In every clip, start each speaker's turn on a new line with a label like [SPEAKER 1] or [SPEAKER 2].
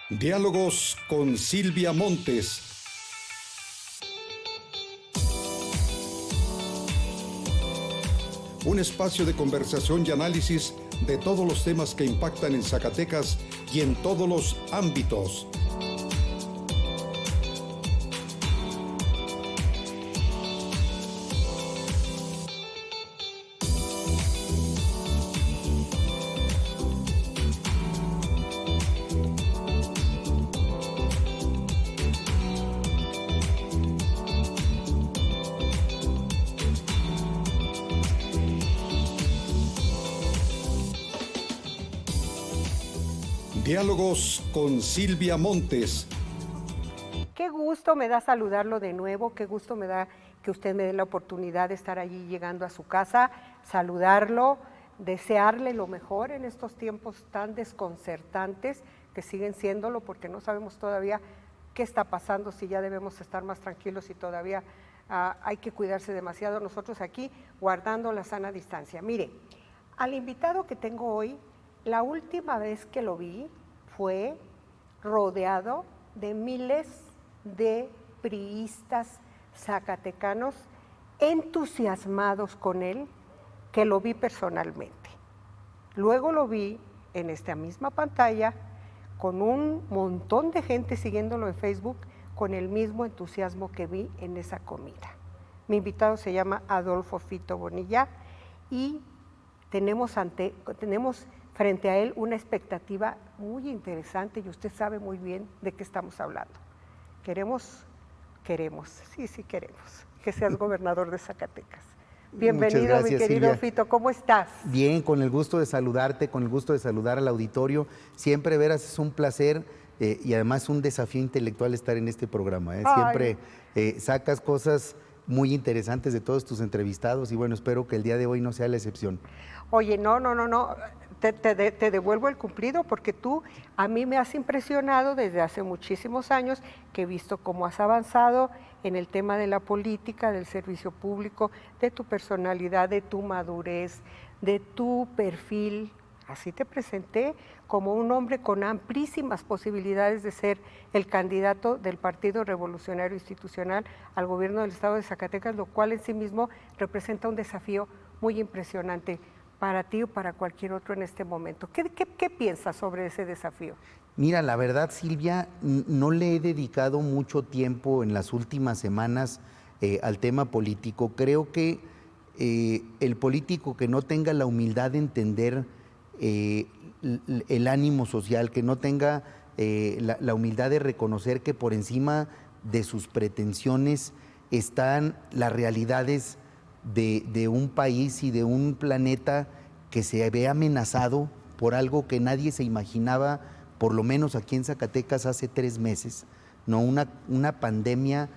[SPEAKER 1] Diálogos con Silvia Montes. Un espacio de conversación y análisis de todos los temas que impactan en Zacatecas y en todos los ámbitos. Diálogos con Silvia Montes.
[SPEAKER 2] Qué gusto me da saludarlo de nuevo, qué gusto me da que usted me dé la oportunidad de estar allí llegando a su casa, saludarlo, desearle lo mejor en estos tiempos tan desconcertantes que siguen siéndolo porque no sabemos todavía qué está pasando, si ya debemos estar más tranquilos y todavía hay que cuidarse demasiado nosotros aquí guardando la sana distancia. Mire, al invitado que tengo hoy, la última vez que lo vi fue rodeado de miles de priistas zacatecanos entusiasmados con él, que lo vi personalmente. Luego lo vi en esta misma pantalla con un montón de gente siguiéndolo en Facebook con el mismo entusiasmo que vi en esa comida. Mi invitado se llama Adolfo Fito Bonilla y tenemos frente a él una expectativa muy interesante y usted sabe muy bien de qué estamos hablando. Queremos, sí queremos que seas gobernador de Zacatecas. Bienvenido,
[SPEAKER 3] Muchas gracias,
[SPEAKER 2] mi querido
[SPEAKER 3] Silvia.
[SPEAKER 2] Fito, ¿cómo estás?
[SPEAKER 3] Bien, con el gusto de saludarte, con el gusto de saludar al auditorio. Siempre, verás, es un placer y además un desafío intelectual estar en este programa. Siempre sacas cosas muy interesantes de todos tus entrevistados y bueno, espero que el día de hoy no sea la excepción.
[SPEAKER 2] Oye, no. Te devuelvo el cumplido porque tú a mí me has impresionado desde hace muchísimos años que he visto cómo has avanzado en el tema de la política, del servicio público, de tu personalidad, de tu madurez, de tu perfil. Así te presenté como un hombre con amplísimas posibilidades de ser el candidato del Partido Revolucionario Institucional al gobierno del estado de Zacatecas, lo cual en sí mismo representa un desafío muy impresionante para ti o para cualquier otro en este momento. ¿Qué piensas sobre ese desafío?
[SPEAKER 3] Mira, la verdad, Silvia, no le he dedicado mucho tiempo en las últimas semanas al tema político. Creo que el político que no tenga la humildad de entender el ánimo social, que no tenga la humildad de reconocer que por encima de sus pretensiones están las realidades de un país y de un planeta que se ve amenazado por algo que nadie se imaginaba, por lo menos aquí en Zacatecas hace 3 meses, ¿no? Una pandemia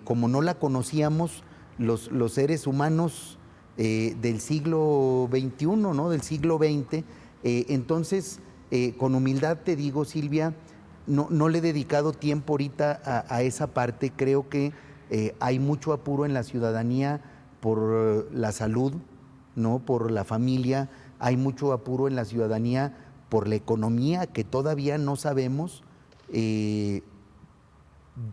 [SPEAKER 3] como no la conocíamos los seres humanos del siglo XXI, ¿no? Del siglo XX. Entonces, con humildad te digo, Silvia, no le he dedicado tiempo ahorita a esa parte. Creo que hay mucho apuro en la ciudadanía por la salud, ¿no? Por la familia, hay mucho apuro en la ciudadanía por la economía que todavía no sabemos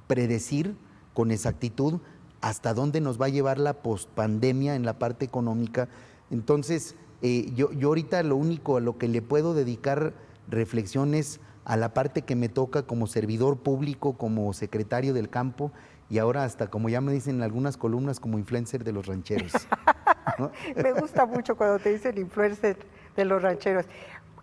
[SPEAKER 3] predecir con exactitud hasta dónde nos va a llevar la pospandemia en la parte económica. Entonces, yo ahorita lo único a lo que le puedo dedicar reflexiones a la parte que me toca como servidor público, como secretario del campo, y ahora hasta, como ya me dicen en algunas columnas, como influencer de los rancheros, ¿no?
[SPEAKER 2] Me gusta mucho cuando te dicen influencer de los rancheros.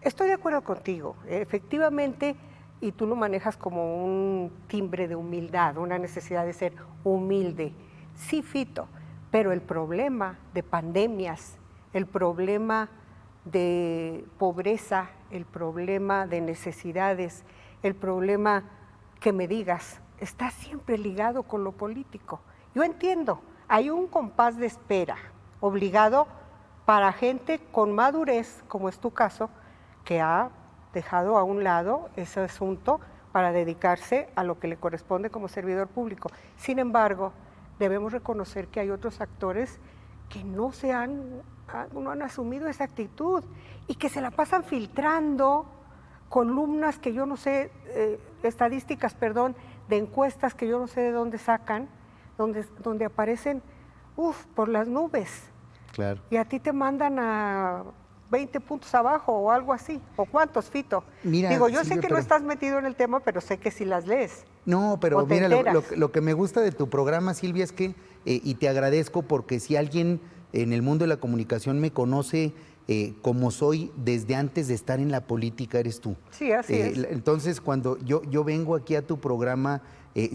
[SPEAKER 2] Estoy de acuerdo contigo, efectivamente, y tú lo manejas como un timbre de humildad, una necesidad de ser humilde. Sí, Fito, pero el problema de pandemias, el problema de pobreza, el problema de necesidades, el problema que me digas, está siempre ligado con lo político. Yo entiendo, hay un compás de espera obligado para gente con madurez, como es tu caso, que ha dejado a un lado ese asunto para dedicarse a lo que le corresponde como servidor público. Sin embargo, debemos reconocer que hay otros actores que no han asumido esa actitud y que se la pasan filtrando columnas que yo no sé, estadísticas, perdón, de encuestas que yo no sé de dónde sacan, donde aparecen, por las nubes.
[SPEAKER 3] Claro.
[SPEAKER 2] Y a ti te mandan a 20 puntos abajo o algo así. ¿O cuántos, Fito?
[SPEAKER 3] Mira,
[SPEAKER 2] Digo, yo sé
[SPEAKER 3] Silvia,
[SPEAKER 2] que no estás metido en el tema, pero sé que sí las lees.
[SPEAKER 3] No, pero
[SPEAKER 2] ¿O te
[SPEAKER 3] mira,
[SPEAKER 2] enteras?
[SPEAKER 3] lo que me gusta de tu programa, Silvia, es que, y te agradezco porque si alguien en el mundo de la comunicación me conoce como soy desde antes de estar en la política, eres tú.
[SPEAKER 2] Sí, así es.
[SPEAKER 3] Entonces, cuando yo vengo aquí a tu programa,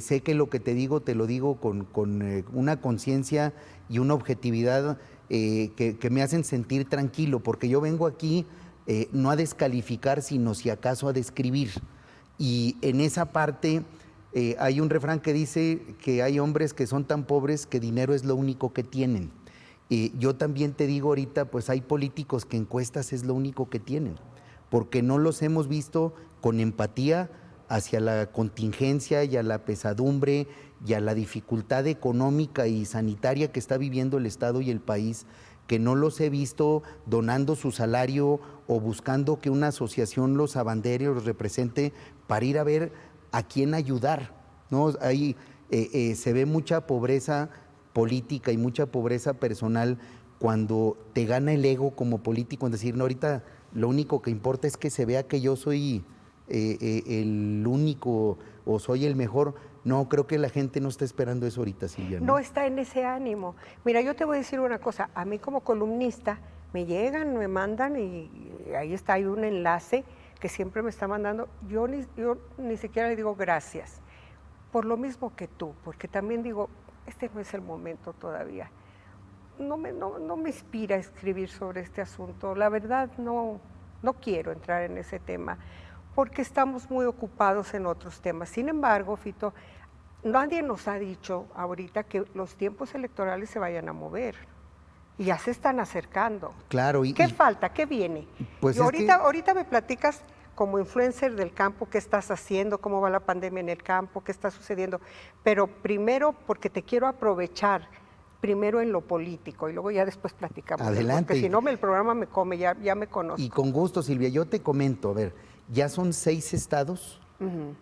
[SPEAKER 3] sé que lo que te digo, te lo digo con una conciencia y una objetividad que me hacen sentir tranquilo, porque yo vengo aquí no a descalificar, sino si acaso a describir. Y en esa parte hay un refrán que dice que hay hombres que son tan pobres que dinero es lo único que tienen. Yo también te digo ahorita, pues hay políticos que encuestas es lo único que tienen, porque no los hemos visto con empatía hacia la contingencia y a la pesadumbre y a la dificultad económica y sanitaria que está viviendo el Estado y el país, que no los he visto donando su salario o buscando que una asociación los abandere o los represente para ir a ver a quién ayudar, ¿no? Ahí se ve mucha pobreza política y mucha pobreza personal cuando te gana el ego como político en decir, no, ahorita lo único que importa es que se vea que yo soy el único o soy el mejor. No, creo que la gente no está esperando eso ahorita, Silvia.
[SPEAKER 2] No está en ese ánimo. Mira, yo te voy a decir una cosa, a mí como columnista me llegan, me mandan y ahí está, hay un enlace que siempre me está mandando. Yo ni siquiera le digo gracias, por lo mismo que tú, porque también digo, este no es el momento todavía. No me inspira a escribir sobre este asunto. La verdad, no quiero entrar en ese tema, porque estamos muy ocupados en otros temas. Sin embargo, Fito, nadie nos ha dicho ahorita que los tiempos electorales se vayan a mover. Y ya se están acercando.
[SPEAKER 3] Claro.
[SPEAKER 2] ¿Qué falta? ¿Qué viene?
[SPEAKER 3] Pues
[SPEAKER 2] ahorita me platicas como influencer del campo, qué estás haciendo, cómo va la pandemia en el campo, qué está sucediendo. Pero primero, porque te quiero aprovechar, primero en lo político y luego ya después platicamos.
[SPEAKER 3] Adelante.
[SPEAKER 2] Porque si no, el programa me come, ya me conozco.
[SPEAKER 3] Y con gusto, Silvia, yo te comento, a ver, ya son 6 estados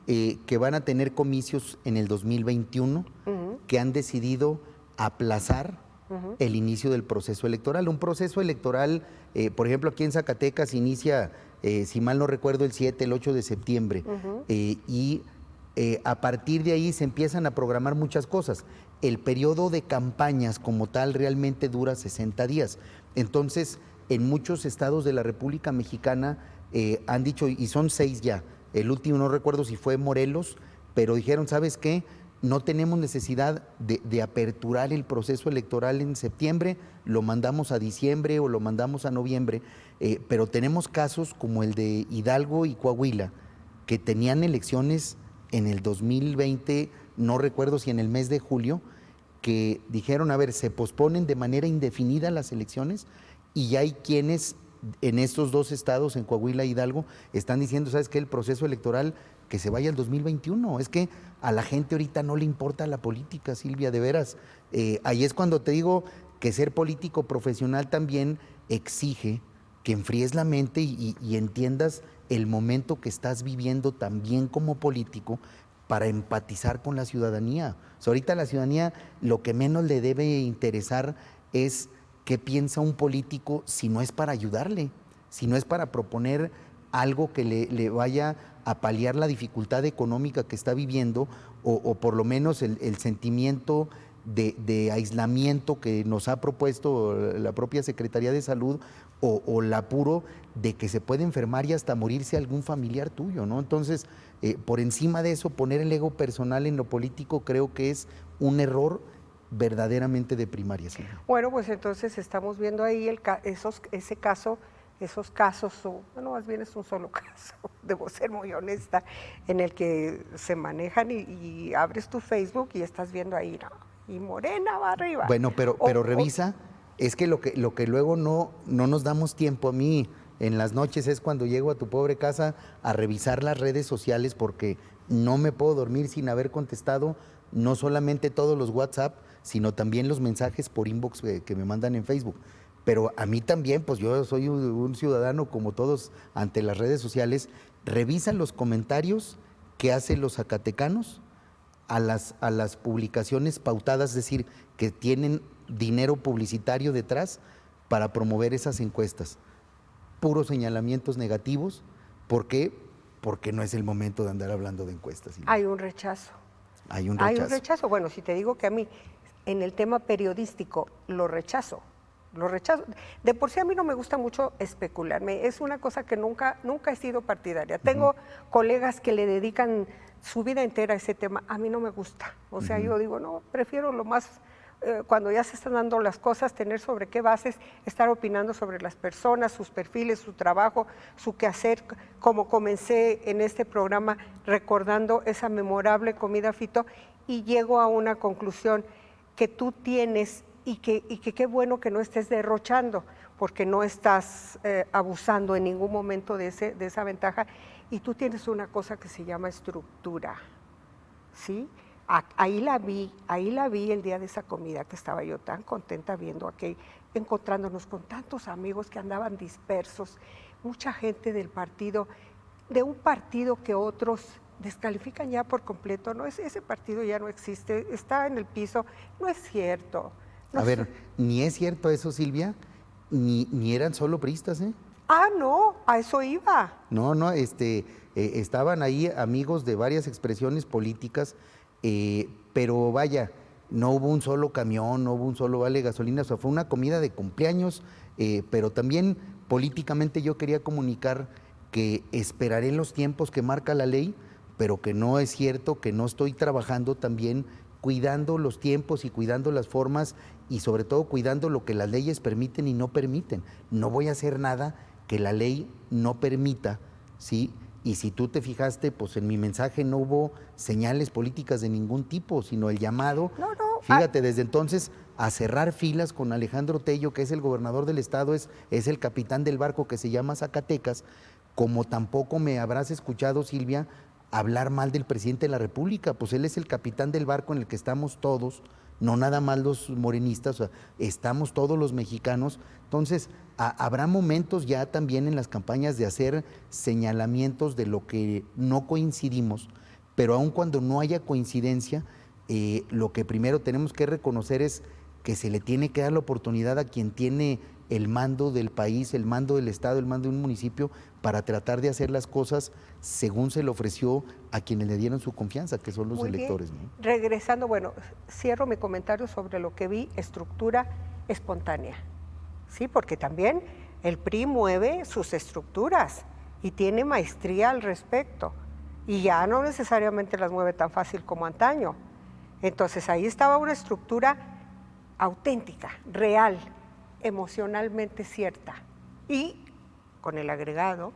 [SPEAKER 3] que van a tener comicios en el 2021 que han decidido aplazar el inicio del proceso electoral. Un proceso electoral, por ejemplo, aquí en Zacatecas inicia, si mal no recuerdo, el 7, el 8 de septiembre. Y a partir de ahí se empiezan a programar muchas cosas. El periodo de campañas como tal realmente dura 60 días. Entonces, en muchos estados de la República Mexicana han dicho, y son 6 ya, el último no recuerdo si fue Morelos, pero dijeron, ¿sabes qué? No tenemos necesidad de aperturar el proceso electoral en septiembre, lo mandamos a diciembre o lo mandamos a noviembre, pero tenemos casos como el de Hidalgo y Coahuila, que tenían elecciones en el 2020, no recuerdo si en el mes de julio, que dijeron, a ver, se posponen de manera indefinida las elecciones y ya hay quienes en estos 2 estados, en Coahuila e Hidalgo, están diciendo, ¿sabes qué? El proceso electoral que se vaya al 2021. Es que a la gente ahorita no le importa la política, Silvia, de veras. Ahí es cuando te digo que ser político profesional también exige que enfríes la mente y entiendas el momento que estás viviendo también como político para empatizar con la ciudadanía. O sea, ahorita a la ciudadanía lo que menos le debe interesar es qué piensa un político si no es para ayudarle, si no es para proponer algo que le vaya a paliar la dificultad económica que está viviendo o por lo menos el sentimiento de aislamiento que nos ha propuesto la propia Secretaría de Salud o el apuro de que se puede enfermar y hasta morirse algún familiar tuyo, ¿no? Entonces, por encima de eso, poner el ego personal en lo político creo que es un error verdaderamente de primaria. ¿Sí?
[SPEAKER 2] Bueno, pues entonces estamos viendo ahí esos casos, bueno, más bien es un solo caso, debo ser muy honesta, en el que se manejan y abres tu Facebook y estás viendo ahí, ¿no? Y Morena va arriba.
[SPEAKER 3] Bueno, pero revisa, es que lo que luego no nos damos tiempo. A mí en las noches es cuando llego a tu pobre casa a revisar las redes sociales porque no me puedo dormir sin haber contestado no solamente todos los WhatsApp, sino también los mensajes por inbox que me mandan en Facebook. Pero a mí también, pues yo soy un ciudadano como todos ante las redes sociales revisa los comentarios que hacen los zacatecanos a las publicaciones pautadas, es decir, que tienen dinero publicitario detrás para promover esas encuestas. Puros señalamientos negativos. ¿Por qué? Porque no es el momento de andar hablando de encuestas.
[SPEAKER 2] Hay un rechazo.
[SPEAKER 3] Hay un rechazo.
[SPEAKER 2] Hay un rechazo. Bueno, si te digo que a mí, en el tema periodístico, lo rechazo. De por sí a mí no me gusta mucho especularme. Es una cosa que nunca he sido partidaria. Tengo colegas que le dedican su vida entera a ese tema. A mí no me gusta. O sea, yo digo, no, prefiero lo más, cuando ya se están dando las cosas, tener sobre qué bases, estar opinando sobre las personas, sus perfiles, su trabajo, su quehacer, como comencé en este programa recordando esa memorable comida, Fito, y llego a una conclusión que tú tienes y que qué bueno que no estés derrochando, porque no estás abusando en ningún momento de esa ventaja, y tú tienes una cosa que se llama estructura, ¿sí? Ahí la vi el día de esa comida, que estaba yo tan contenta viendo aquí, encontrándonos con tantos amigos que andaban dispersos, mucha gente del partido, de un partido que otros descalifican ya por completo. No, ese partido ya no existe, está en el piso. No es cierto.
[SPEAKER 3] A ver, ni es cierto eso, Silvia, ni eran solo priistas, ¿eh?
[SPEAKER 2] Ah, no, a eso iba.
[SPEAKER 3] No, estaban ahí amigos de varias expresiones políticas, pero vaya, no hubo un solo camión, no hubo un solo vale de gasolina, o sea, fue una comida de cumpleaños, pero también políticamente yo quería comunicar que esperaré los tiempos que marca la ley, pero que no es cierto, que no estoy trabajando también cuidando los tiempos y cuidando las formas y sobre todo cuidando lo que las leyes permiten y no permiten. No voy a hacer nada que la ley no permita, ¿sí? Y si tú te fijaste, pues en mi mensaje no hubo señales políticas de ningún tipo, sino el llamado, fíjate, desde entonces, a cerrar filas con Alejandro Tello, que es el gobernador del estado, es el capitán del barco que se llama Zacatecas, como tampoco me habrás escuchado, Silvia, hablar mal del presidente de la República, pues él es el capitán del barco en el que estamos todos, no nada más los morenistas, o sea, estamos todos los mexicanos. Entonces, habrá momentos ya también en las campañas de hacer señalamientos de lo que no coincidimos, pero aun cuando no haya coincidencia, lo que primero tenemos que reconocer es que se le tiene que dar la oportunidad a quien tiene el mando del país, el mando del estado, el mando de un municipio, para tratar de hacer las cosas según se le ofreció a quienes le dieron su confianza, que son los electores, ¿no?
[SPEAKER 2] Regresando, bueno, cierro mi comentario sobre lo que vi, estructura espontánea, ¿sí? Porque también el PRI mueve sus estructuras y tiene maestría al respecto, y ya no necesariamente las mueve tan fácil como antaño. Entonces ahí estaba una estructura auténtica, real, emocionalmente cierta, y con el agregado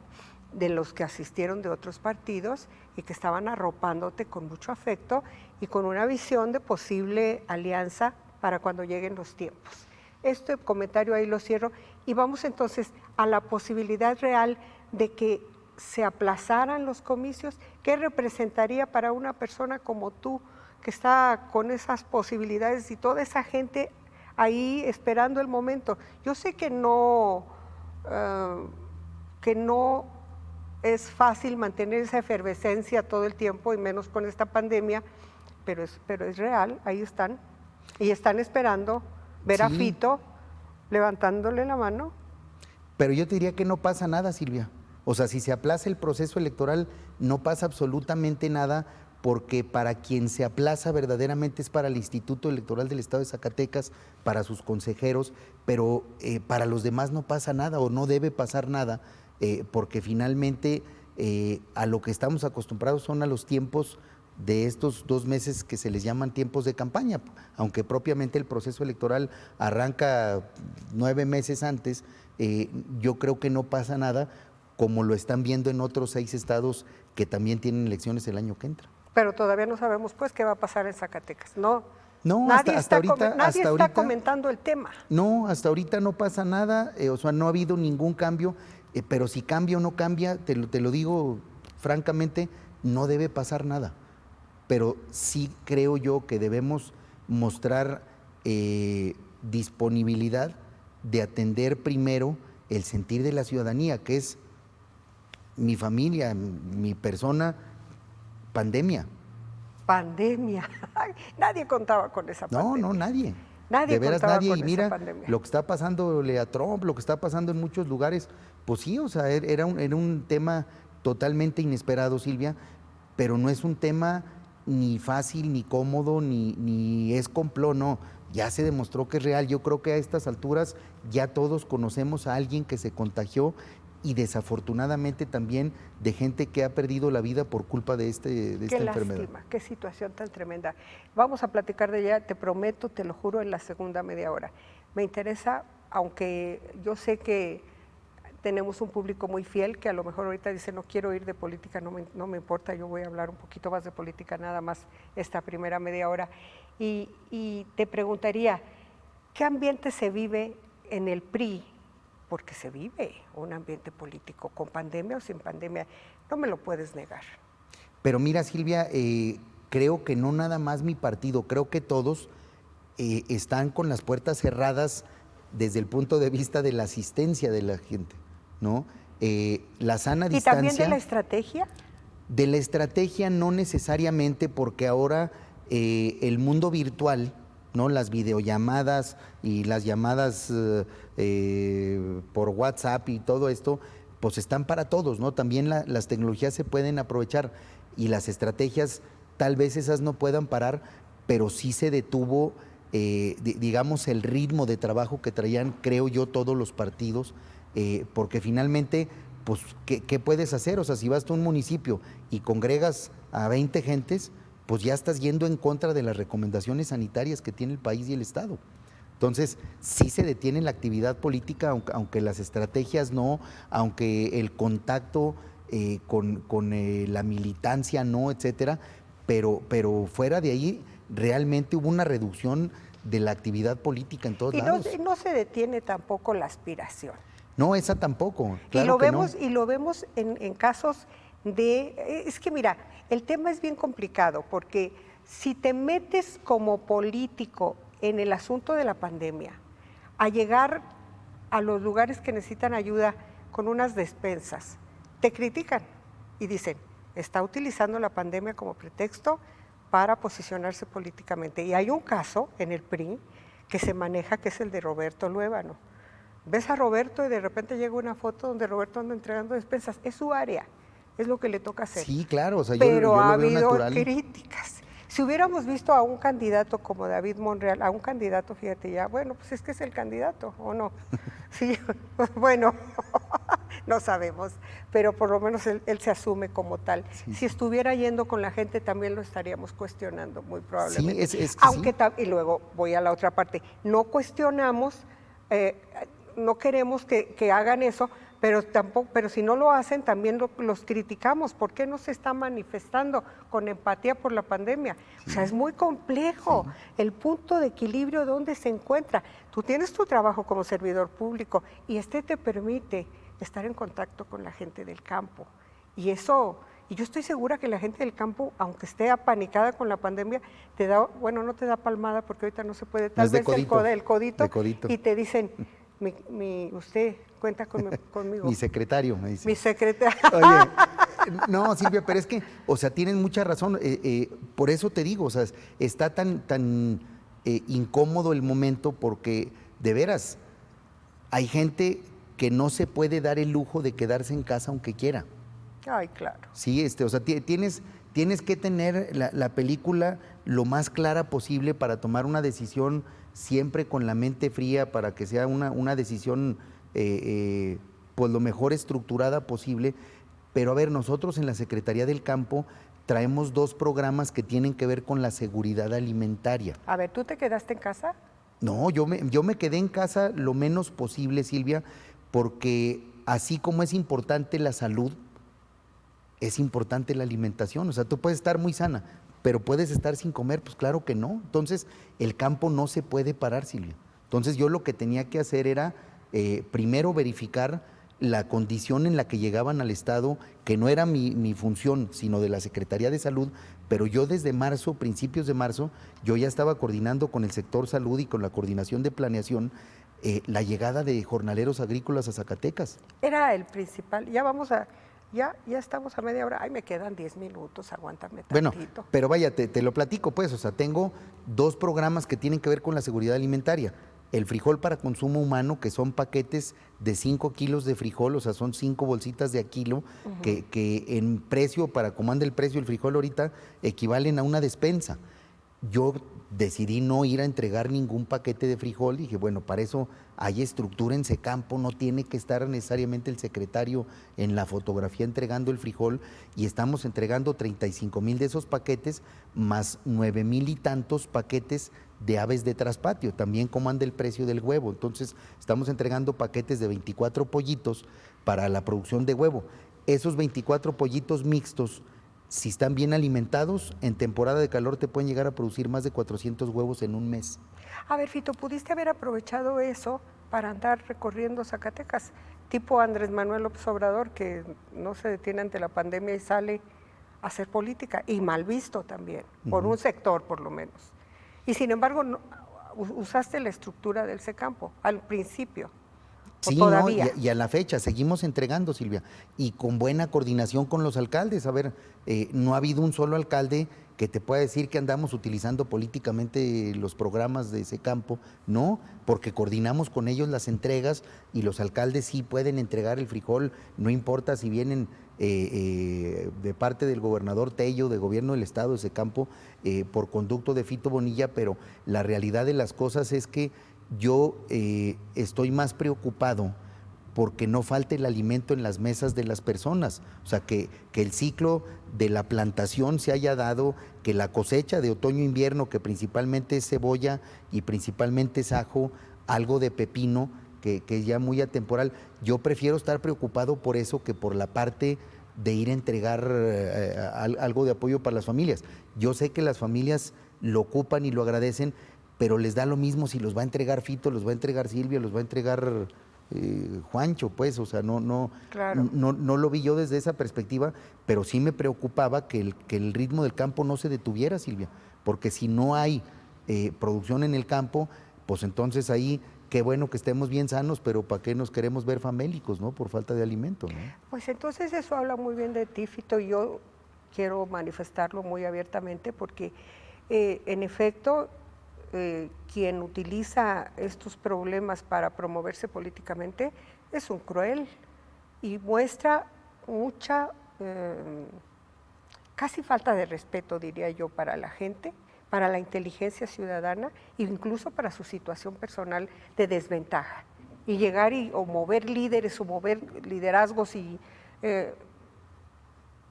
[SPEAKER 2] de los que asistieron de otros partidos y que estaban arropándote con mucho afecto y con una visión de posible alianza para cuando lleguen los tiempos. Este comentario ahí lo cierro y vamos entonces a la posibilidad real de que se aplazaran los comicios. ¿Qué representaría para una persona como tú, que está con esas posibilidades y toda esa gente ahí esperando el momento? Yo sé que no es fácil mantener esa efervescencia todo el tiempo y menos con esta pandemia, pero es real, ahí están, y están esperando ver a Fito levantándole la mano.
[SPEAKER 3] Pero yo te diría que no pasa nada, Silvia. O sea, si se aplaza el proceso electoral, no pasa absolutamente nada, porque para quien se aplaza verdaderamente es para el Instituto Electoral del Estado de Zacatecas, para sus consejeros, pero para los demás no pasa nada o no debe pasar nada, porque finalmente a lo que estamos acostumbrados son a los tiempos de estos 2 meses que se les llaman tiempos de campaña, aunque propiamente el proceso electoral arranca 9 meses antes. Yo creo que no pasa nada, como lo están viendo en otros 6 estados que también tienen elecciones el año que entra.
[SPEAKER 2] Pero todavía no sabemos pues qué va a pasar en Zacatecas, ¿no?
[SPEAKER 3] No,
[SPEAKER 2] nadie
[SPEAKER 3] hasta ahorita,
[SPEAKER 2] nadie está comentando el tema.
[SPEAKER 3] No, hasta ahorita no pasa nada, o sea, no ha habido ningún cambio, pero si cambia o no cambia, te lo digo francamente, no debe pasar nada. Pero sí creo yo que debemos mostrar disponibilidad de atender primero el sentir de la ciudadanía, que es mi familia, mi persona, pandemia.
[SPEAKER 2] Pandemia. Ay, nadie contaba con esa pandemia.
[SPEAKER 3] No, nadie.
[SPEAKER 2] Nadie
[SPEAKER 3] De veras
[SPEAKER 2] contaba
[SPEAKER 3] nadie.
[SPEAKER 2] con
[SPEAKER 3] Y
[SPEAKER 2] esa
[SPEAKER 3] mira,
[SPEAKER 2] pandemia.
[SPEAKER 3] lo que está pasándole a Trump, lo que está pasando en muchos lugares, pues sí, o sea, era un tema totalmente inesperado, Silvia, pero no es un tema ni fácil, ni cómodo, ni es complot, no. Ya se demostró que es real. Yo creo que a estas alturas ya todos conocemos a alguien que se contagió y desafortunadamente también de gente que ha perdido la vida por culpa de esta enfermedad.
[SPEAKER 2] Qué lástima, qué situación tan tremenda. Vamos a platicar de ella, te prometo, te lo juro, en la segunda media hora. Me interesa, aunque yo sé que tenemos un público muy fiel que a lo mejor ahorita dice no quiero ir de política, no me importa, yo voy a hablar un poquito más de política nada más esta primera media hora. Y te preguntaría, ¿qué ambiente se vive en el PRI? Porque se vive un ambiente político, con pandemia o sin pandemia, no me lo puedes negar.
[SPEAKER 3] Pero mira, Silvia, creo que no nada más mi partido, creo que todos están con las puertas cerradas desde el punto de vista de la asistencia de la gente, ¿no? La sana distancia.
[SPEAKER 2] ¿Y también de la estrategia?
[SPEAKER 3] De la estrategia no necesariamente, porque ahora el mundo virtual, ¿no? Las videollamadas y las llamadas por WhatsApp y todo esto, pues están para todos, ¿no? También las tecnologías se pueden aprovechar y las estrategias, tal vez esas no puedan parar, pero sí se detuvo, digamos, el ritmo de trabajo que traían, creo yo, todos los partidos, porque finalmente, pues, ¿qué puedes hacer? O sea, si vas a un municipio y congregas a 20 gentes, pues ya estás yendo en contra de las recomendaciones sanitarias que tiene el país y el Estado. Entonces, sí se detiene la actividad política, aunque las estrategias no, aunque el contacto con la militancia no, etcétera, pero fuera de ahí realmente hubo una reducción de la actividad política en todos lados.
[SPEAKER 2] Y no se detiene tampoco la aspiración.
[SPEAKER 3] No, esa tampoco.
[SPEAKER 2] Claro, y lo vemos en casos de... Es que mira, el tema es bien complicado porque si te metes como político en el asunto de la pandemia, a llegar a los lugares que necesitan ayuda con unas despensas, te critican y dicen, está utilizando la pandemia como pretexto para posicionarse políticamente. Y hay un caso en el PRI que se maneja, que es el de Roberto Luébano. Ves a Roberto y de repente llega una foto donde Roberto anda entregando despensas. Es su área, es lo que le toca hacer.
[SPEAKER 3] Sí, claro, o sea,
[SPEAKER 2] pero
[SPEAKER 3] yo
[SPEAKER 2] ha
[SPEAKER 3] lo veo
[SPEAKER 2] habido
[SPEAKER 3] natural.
[SPEAKER 2] críticas. Si hubiéramos visto a un candidato como David Monreal, a un candidato, fíjate ya, bueno, pues es que es el candidato, ¿o no? Sí, bueno, no sabemos, pero por lo menos él se asume como tal. Sí. Si estuviera yendo con la gente, también lo estaríamos cuestionando, muy probablemente.
[SPEAKER 3] Sí, es que
[SPEAKER 2] aunque
[SPEAKER 3] sí.
[SPEAKER 2] Y luego voy a la otra parte, no cuestionamos, no queremos que hagan eso, pero si no lo hacen, también los criticamos. ¿Por qué no se está manifestando con empatía por la pandemia? O sea, es muy complejo el punto de equilibrio donde se encuentra. Tú tienes tu trabajo como servidor público y te permite estar en contacto con la gente del campo. Y yo estoy segura que la gente del campo, aunque esté apanicada con la pandemia, te da, bueno, no te da palmada porque ahorita no se puede, tal vez el codito, y te dicen, usted cuenta conmigo.
[SPEAKER 3] Mi secretario, me dice.
[SPEAKER 2] Mi secretario.
[SPEAKER 3] Oye, no, Silvia, pero es que, o sea, tienen mucha razón. Por eso te digo, o sea, está tan incómodo el momento porque, de veras, hay gente que no se puede dar el lujo de quedarse en casa aunque quiera.
[SPEAKER 2] Ay, claro.
[SPEAKER 3] Sí, o sea, tienes que tener la película lo más clara posible para tomar una decisión siempre con la mente fría para que sea una decisión pues lo mejor estructurada posible. Pero a ver, nosotros en la Secretaría del Campo traemos 2 programas que tienen que ver con la seguridad alimentaria.
[SPEAKER 2] A ver, ¿tú te quedaste en casa?
[SPEAKER 3] No, yo me quedé en casa lo menos posible, Silvia, porque así como es importante la salud, es importante la alimentación. O sea, tú puedes estar muy sana, pero puedes estar sin comer, pues claro que no. Entonces, el campo no se puede parar, Silvia. Entonces, yo lo que tenía que hacer era, primero, verificar la condición en la que llegaban al Estado, que no era mi función, sino de la Secretaría de Salud, pero yo desde marzo, principios de marzo, yo ya estaba coordinando con el sector salud y con la coordinación de planeación la llegada de jornaleros agrícolas a Zacatecas.
[SPEAKER 2] Era el principal, ya vamos a Ya estamos a media hora. Ay, me quedan 10 minutos, aguántame
[SPEAKER 3] Bueno,
[SPEAKER 2] tantito.
[SPEAKER 3] pero vaya, te lo platico, pues, o sea, tengo 2 programas que tienen que ver con la seguridad alimentaria. El frijol para consumo humano, que son paquetes de 5 kilos de frijol, o sea, son 5 bolsitas de a kilo, que en precio, para como anda el precio del frijol ahorita, equivalen a una despensa. Yo decidí no ir a entregar ningún paquete de frijol. Dije, bueno, para eso hay estructura en Secampo, no tiene que estar necesariamente el secretario en la fotografía entregando el frijol, y estamos entregando 35,000 de esos paquetes, más 9,000 y tantos paquetes de aves de traspatio, también como anda el precio del huevo. Entonces, estamos entregando paquetes de 24 pollitos para la producción de huevo. Esos 24 pollitos mixtos, si están bien alimentados, en temporada de calor te pueden llegar a producir más de 400 huevos en un mes.
[SPEAKER 2] A ver, Fito, ¿pudiste haber aprovechado eso para andar recorriendo Zacatecas? Tipo Andrés Manuel López Obrador, que no se detiene ante la pandemia y sale a hacer política, y mal visto también, por un sector por lo menos. Y sin embargo, usaste la estructura del Secampo al principio.
[SPEAKER 3] Sí,
[SPEAKER 2] todavía.
[SPEAKER 3] ¿no? Y a la fecha seguimos entregando, Silvia, y con buena coordinación con los alcaldes. A ver, no ha habido un solo alcalde que te pueda decir que andamos utilizando políticamente los programas de Secampo, no, porque coordinamos con ellos las entregas, y los alcaldes sí pueden entregar el frijol, no importa si vienen de parte del gobernador Tello, de gobierno del estado de Secampo, por conducto de Fito Bonilla, pero la realidad de las cosas es que yo estoy más preocupado porque no falte el alimento en las mesas de las personas, o sea, que el ciclo de la plantación se haya dado, que la cosecha de otoño-invierno, que principalmente es cebolla y principalmente es ajo, algo de pepino, que es ya muy atemporal. Yo prefiero estar preocupado por eso que por la parte de ir a entregar algo de apoyo para las familias. Yo sé que las familias lo ocupan y lo agradecen, pero les da lo mismo si los va a entregar Fito, los va a entregar Silvia, los va a entregar Juancho, pues, o sea,
[SPEAKER 2] Claro.
[SPEAKER 3] no lo vi yo desde esa perspectiva, pero sí me preocupaba que el ritmo del campo no se detuviera, Silvia, porque si no hay producción en el campo, pues entonces ahí, qué bueno que estemos bien sanos, pero ¿para qué nos queremos ver famélicos, no? Por falta de alimento, ¿no?
[SPEAKER 2] Pues entonces eso habla muy bien de ti, Fito, y yo quiero manifestarlo muy abiertamente porque en efecto quien utiliza estos problemas para promoverse políticamente es un cruel y muestra mucha, casi falta de respeto, diría yo, para la gente, para la inteligencia ciudadana e incluso para su situación personal de desventaja. Y llegar o mover líderes o mover liderazgos y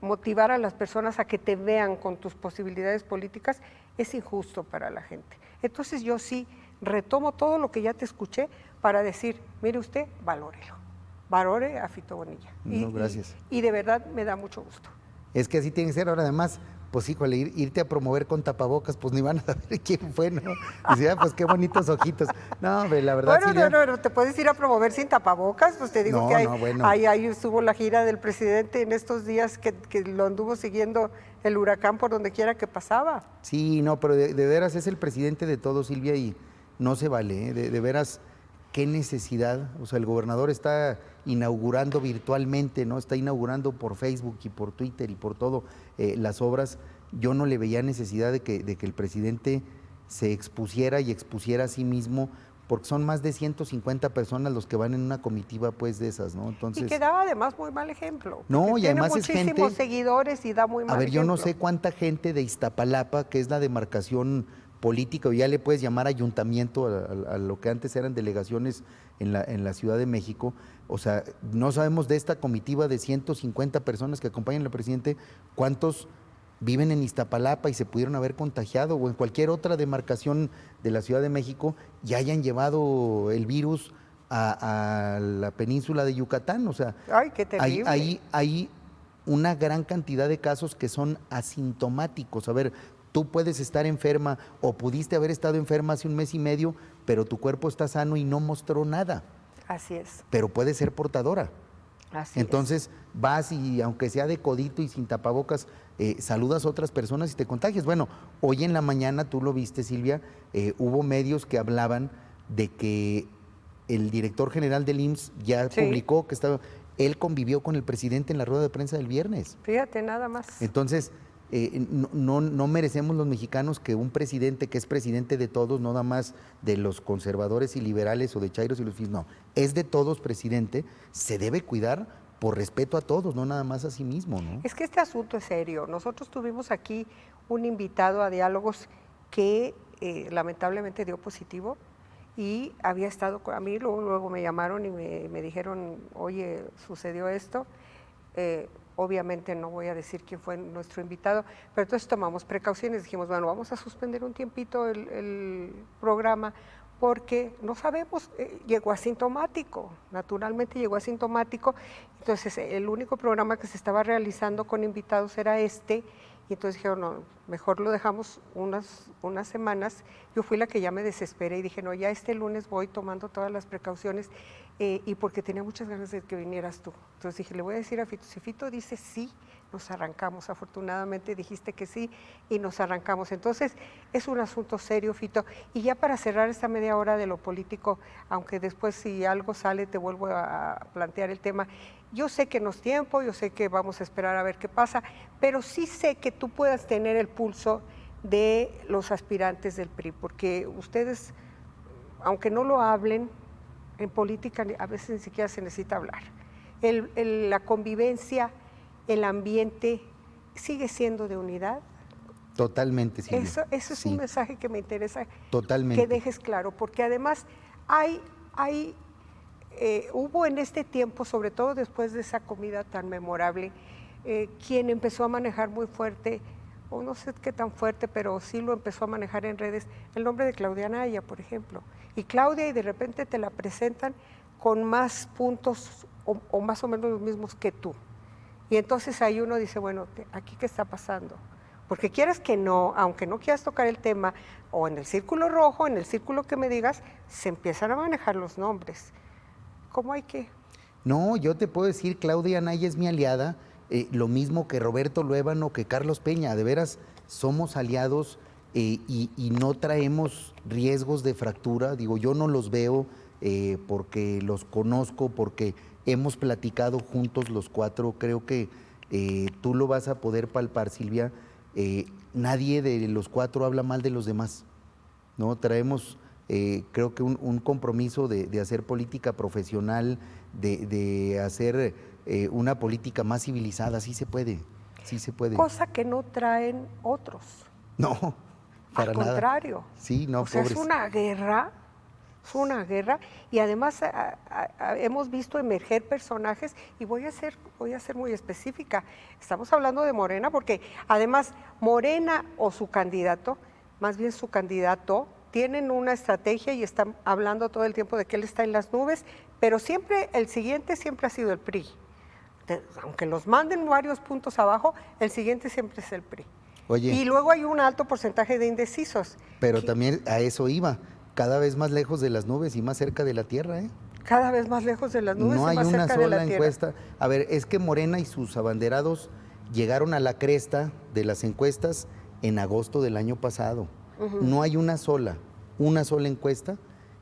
[SPEAKER 2] motivar a las personas a que te vean con tus posibilidades políticas es injusto para la gente. Entonces yo sí retomo todo lo que ya te escuché para decir, mire usted, valórelo, valore a Fito Bonilla.
[SPEAKER 3] No, gracias.
[SPEAKER 2] Y de verdad me da mucho gusto.
[SPEAKER 3] Es que así tiene que ser. Ahora además, pues híjole, irte a promover con tapabocas, pues ni van a saber quién fue, ¿no? Y decía, pues qué bonitos ojitos. No, hombre, la verdad,
[SPEAKER 2] bueno,
[SPEAKER 3] Silvia,
[SPEAKER 2] no, te puedes ir a promover sin tapabocas, pues te digo
[SPEAKER 3] No,
[SPEAKER 2] que
[SPEAKER 3] no, bueno.
[SPEAKER 2] ahí estuvo la gira del presidente en estos días que lo anduvo siguiendo el huracán por donde quiera que pasaba.
[SPEAKER 3] Sí, no, pero de veras es el presidente de todo, Silvia, y no se vale, ¿eh? De veras, qué necesidad. O sea, el gobernador está inaugurando virtualmente, ¿no? Está inaugurando por Facebook y por Twitter y por todo las obras. Yo no le veía necesidad de que el presidente se expusiera y expusiera a sí mismo, porque son más de 150 personas los que van en una comitiva, pues, de esas, ¿no? Entonces,
[SPEAKER 2] Y que daba además muy mal ejemplo.
[SPEAKER 3] No, y
[SPEAKER 2] tiene
[SPEAKER 3] además es
[SPEAKER 2] muchísimos
[SPEAKER 3] gente-
[SPEAKER 2] seguidores y da muy mal
[SPEAKER 3] a ver, yo no
[SPEAKER 2] ejemplo.
[SPEAKER 3] sé cuánta gente de Iztapalapa, que es la demarcación política, o ya le puedes llamar ayuntamiento a lo que antes eran delegaciones en la Ciudad de México. O sea, no sabemos de esta comitiva de 150 personas que acompañan al presidente, cuántos viven en Iztapalapa y se pudieron haber contagiado, o en cualquier otra demarcación de la Ciudad de México y hayan llevado el virus a la península de Yucatán. O sea,
[SPEAKER 2] Ay, qué terrible.
[SPEAKER 3] hay una gran cantidad de casos que son asintomáticos. A ver, tú puedes estar enferma o pudiste haber estado enferma hace un mes y medio, pero tu cuerpo está sano y no mostró nada,
[SPEAKER 2] Así es.
[SPEAKER 3] pero puedes ser portadora.
[SPEAKER 2] Así
[SPEAKER 3] Entonces vas y aunque sea de codito y sin tapabocas, saludas a otras personas y te contagias. Bueno, hoy en la mañana, tú lo viste, Silvia, hubo medios que hablaban de que el director general del IMSS ya
[SPEAKER 2] Sí.
[SPEAKER 3] publicó que él convivió con el presidente en la rueda de prensa del viernes.
[SPEAKER 2] Fíjate, nada más.
[SPEAKER 3] Entonces, no merecemos los mexicanos que un presidente que es presidente de todos, no nada más de los conservadores y liberales o de chairos y los fifís, no, es de todos presidente, se debe cuidar por respeto a todos, no nada más a sí mismo, ¿no?
[SPEAKER 2] Es que este asunto es serio. Nosotros tuvimos aquí un invitado a diálogos que lamentablemente dio positivo y había estado a mí, luego me llamaron y me dijeron, oye, sucedió esto. Obviamente no voy a decir quién fue nuestro invitado, pero entonces tomamos precauciones, dijimos, bueno, vamos a suspender un tiempito el programa porque no sabemos, llegó asintomático, naturalmente llegó asintomático, entonces el único programa que se estaba realizando con invitados era este, y entonces dijeron, no, mejor lo dejamos unas semanas. Yo fui la que ya me desesperé y dije, no, ya este lunes voy tomando todas las precauciones, y porque tenía muchas ganas de que vinieras tú. Entonces dije, le voy a decir a Fito, si Fito dice sí, nos arrancamos. Afortunadamente dijiste que sí y nos arrancamos. Entonces es un asunto serio, Fito. Y ya para cerrar esta media hora de lo político, aunque después si algo sale te vuelvo a plantear el tema, yo sé que no es tiempo, yo sé que vamos a esperar a ver qué pasa, pero sí sé que tú puedas tener el pulso de los aspirantes del PRI, porque ustedes, aunque no lo hablen, en política a veces ni siquiera se necesita hablar. La convivencia, el ambiente sigue siendo de unidad.
[SPEAKER 3] Totalmente, Silvia.
[SPEAKER 2] Eso es
[SPEAKER 3] Sí,
[SPEAKER 2] un mensaje que me interesa
[SPEAKER 3] totalmente.
[SPEAKER 2] que dejes claro, porque además hubo en este tiempo, sobre todo después de esa comida tan memorable, quien empezó a manejar muy fuerte, o no sé qué tan fuerte, pero sí lo empezó a manejar en redes, el nombre de Claudia Anaya, por ejemplo. Y Claudia, y de repente te la presentan con más puntos o más o menos los mismos que tú. Y entonces ahí uno dice, bueno, ¿aquí qué está pasando? Porque quieras que no, aunque no quieras tocar el tema, o en el círculo rojo, en el círculo que me digas, se empiezan a manejar los nombres. ¿Cómo hay que?
[SPEAKER 3] No, yo te puedo decir, Claudia Anaya es mi aliada, lo mismo que Roberto Luébano, que Carlos Peña, de veras, somos aliados y no traemos riesgos de fractura, digo, yo no los veo porque los conozco, porque hemos platicado juntos los cuatro, creo que tú lo vas a poder palpar, Silvia, nadie de los cuatro habla mal de los demás, ¿no? Traemos, creo que un compromiso de hacer política profesional, de hacer una política más civilizada, sí se puede, sí se puede.
[SPEAKER 2] Cosa que no traen otros.
[SPEAKER 3] No, para
[SPEAKER 2] Al
[SPEAKER 3] nada.
[SPEAKER 2] contrario.
[SPEAKER 3] Sí, no,
[SPEAKER 2] o sea,
[SPEAKER 3] pobres.
[SPEAKER 2] es una guerra, y además hemos visto emerger personajes, y voy a ser muy específica. Estamos hablando de Morena, porque además Morena o su candidato, más bien su candidato, tienen una estrategia y están hablando todo el tiempo de que él está en las nubes, pero siempre, el siguiente siempre ha sido el PRI. Aunque los manden varios puntos abajo, el siguiente siempre es el PRI.
[SPEAKER 3] Oye,
[SPEAKER 2] Y luego hay un alto porcentaje de indecisos.
[SPEAKER 3] pero también a eso iba, cada vez más lejos de las nubes y más cerca de la tierra, ¿eh?
[SPEAKER 2] Cada vez más lejos de las nubes
[SPEAKER 3] No
[SPEAKER 2] y
[SPEAKER 3] hay
[SPEAKER 2] más
[SPEAKER 3] una
[SPEAKER 2] cerca de la
[SPEAKER 3] sola
[SPEAKER 2] tierra.
[SPEAKER 3] encuesta. A ver, es que Morena y sus abanderados llegaron a la cresta de las encuestas en agosto del año pasado. No hay una sola encuesta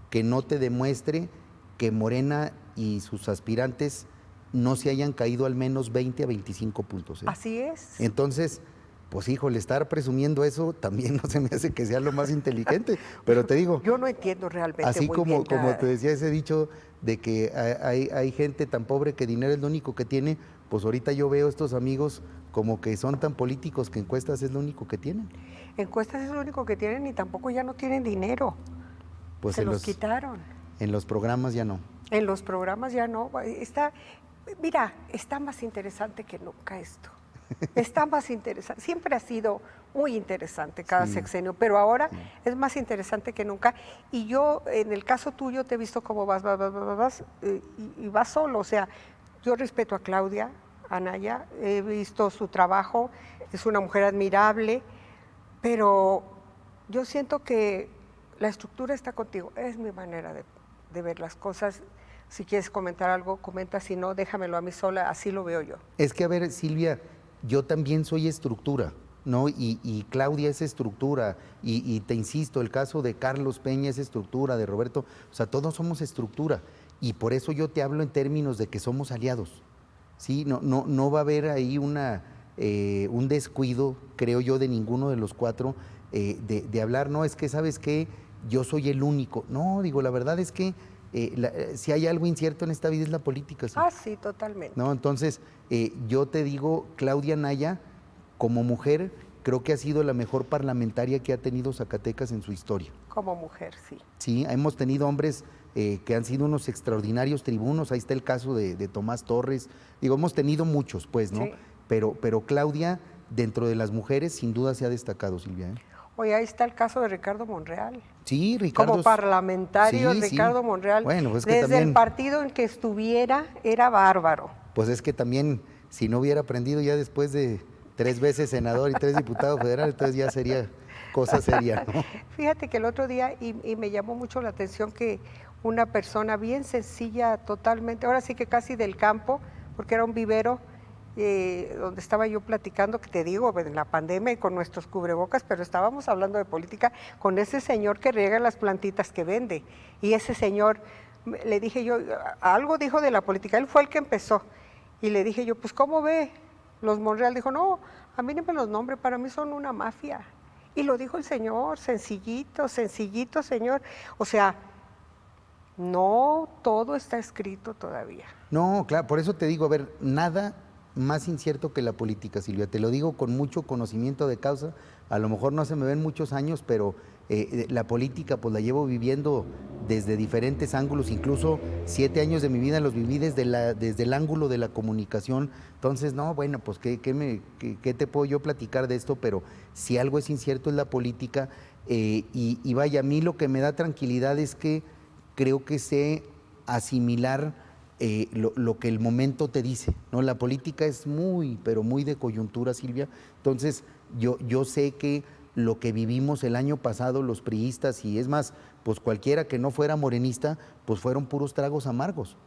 [SPEAKER 3] que no te demuestre que Morena y sus aspirantes no se hayan caído al menos 20 a 25 puntos.
[SPEAKER 2] Así es.
[SPEAKER 3] Entonces, pues híjole, estar presumiendo eso también no se me hace que sea lo más inteligente, pero te digo,
[SPEAKER 2] Yo no entiendo realmente
[SPEAKER 3] así
[SPEAKER 2] muy
[SPEAKER 3] como,
[SPEAKER 2] bien
[SPEAKER 3] como te decía ese dicho de que hay gente tan pobre que dinero es lo único que tiene, pues ahorita yo veo estos amigos como que son tan políticos que encuestas es lo único que tienen.
[SPEAKER 2] encuestas es lo único que tienen y tampoco ya no tienen dinero.
[SPEAKER 3] Pues
[SPEAKER 2] Se los quitaron.
[SPEAKER 3] En los programas ya no.
[SPEAKER 2] En los programas ya no. Mira, está más interesante que nunca esto. Está más interesante. Siempre ha sido muy interesante cada sexenio, pero ahora es más interesante que nunca. Y yo, en el caso tuyo, te he visto cómo vas, y vas solo. O sea, yo respeto a Claudia Anaya, he visto su trabajo, es una mujer admirable, pero yo siento que la estructura está contigo. Es mi manera de ver las cosas. Si quieres comentar algo, comenta, si no, déjamelo a mí sola, así lo veo yo.
[SPEAKER 3] Es que, a ver, Silvia, yo también soy estructura, ¿no? Y Claudia es estructura, y te insisto, el caso de Carlos Peña es estructura, de Roberto, o sea, todos somos estructura, y por eso yo te hablo en términos de que somos aliados, ¿sí? No va a haber ahí un descuido, creo yo, de ninguno de los cuatro, de hablar, no, es que, ¿sabes qué? Yo soy el único. No, digo, la verdad es que si hay algo incierto en esta vida es la política. ¿Sí?
[SPEAKER 2] Ah, sí, totalmente.
[SPEAKER 3] ¿No? Entonces, yo te digo, Claudia Naya, como mujer, creo que ha sido la mejor parlamentaria que ha tenido Zacatecas en su historia.
[SPEAKER 2] Como mujer, sí.
[SPEAKER 3] Sí, hemos tenido hombres que han sido unos extraordinarios tribunos, ahí está el caso de Tomás Torres, digo, hemos tenido muchos, pues, ¿no?
[SPEAKER 2] Sí.
[SPEAKER 3] Pero Claudia, dentro de las mujeres, sin duda se ha destacado, Silvia.
[SPEAKER 2] Oye, ahí está el caso de Ricardo Monreal.
[SPEAKER 3] Sí, Ricardo.
[SPEAKER 2] Como parlamentario,
[SPEAKER 3] sí,
[SPEAKER 2] Ricardo
[SPEAKER 3] sí.
[SPEAKER 2] Monreal,
[SPEAKER 3] Bueno, pues es que
[SPEAKER 2] desde
[SPEAKER 3] también,
[SPEAKER 2] el partido en que estuviera, era bárbaro.
[SPEAKER 3] pues es que también, si no hubiera aprendido ya después de 3 veces senador y 3 diputados federales, entonces ya sería cosa seria, ¿no?
[SPEAKER 2] Fíjate que el otro día, y me llamó mucho la atención que una persona bien sencilla, totalmente, ahora sí que casi del campo, porque era un vivero, donde estaba yo platicando, que te digo, en la pandemia y con nuestros cubrebocas, pero estábamos hablando de política con ese señor que riega las plantitas que vende. Y ese señor, le dije yo, algo dijo de la política, él fue el que empezó. Y le dije yo, pues ¿cómo ve los Monreal? Dijo, no, a mí no me los nombres, para mí son una mafia. Y lo dijo el señor, sencillito, sencillito, señor. O sea, no todo está escrito todavía.
[SPEAKER 3] No, claro, por eso te digo, a ver, nada más incierto que la política, Silvia. Te lo digo con mucho conocimiento de causa. A lo mejor no se me ven muchos años, pero la política pues la llevo viviendo desde diferentes ángulos. Incluso 7 años de mi vida los viví desde el ángulo de la comunicación. Entonces, no, bueno, pues ¿qué te puedo yo platicar de esto? Pero si algo es incierto es la política. Y vaya, a mí lo que me da tranquilidad es que creo que sé asimilar lo que el momento te dice, ¿no? La política es muy, pero muy de coyuntura, Silvia. Entonces, yo sé que lo que vivimos el año pasado, los priistas, y es más, pues cualquiera que no fuera morenista, pues fueron puros tragos amargos.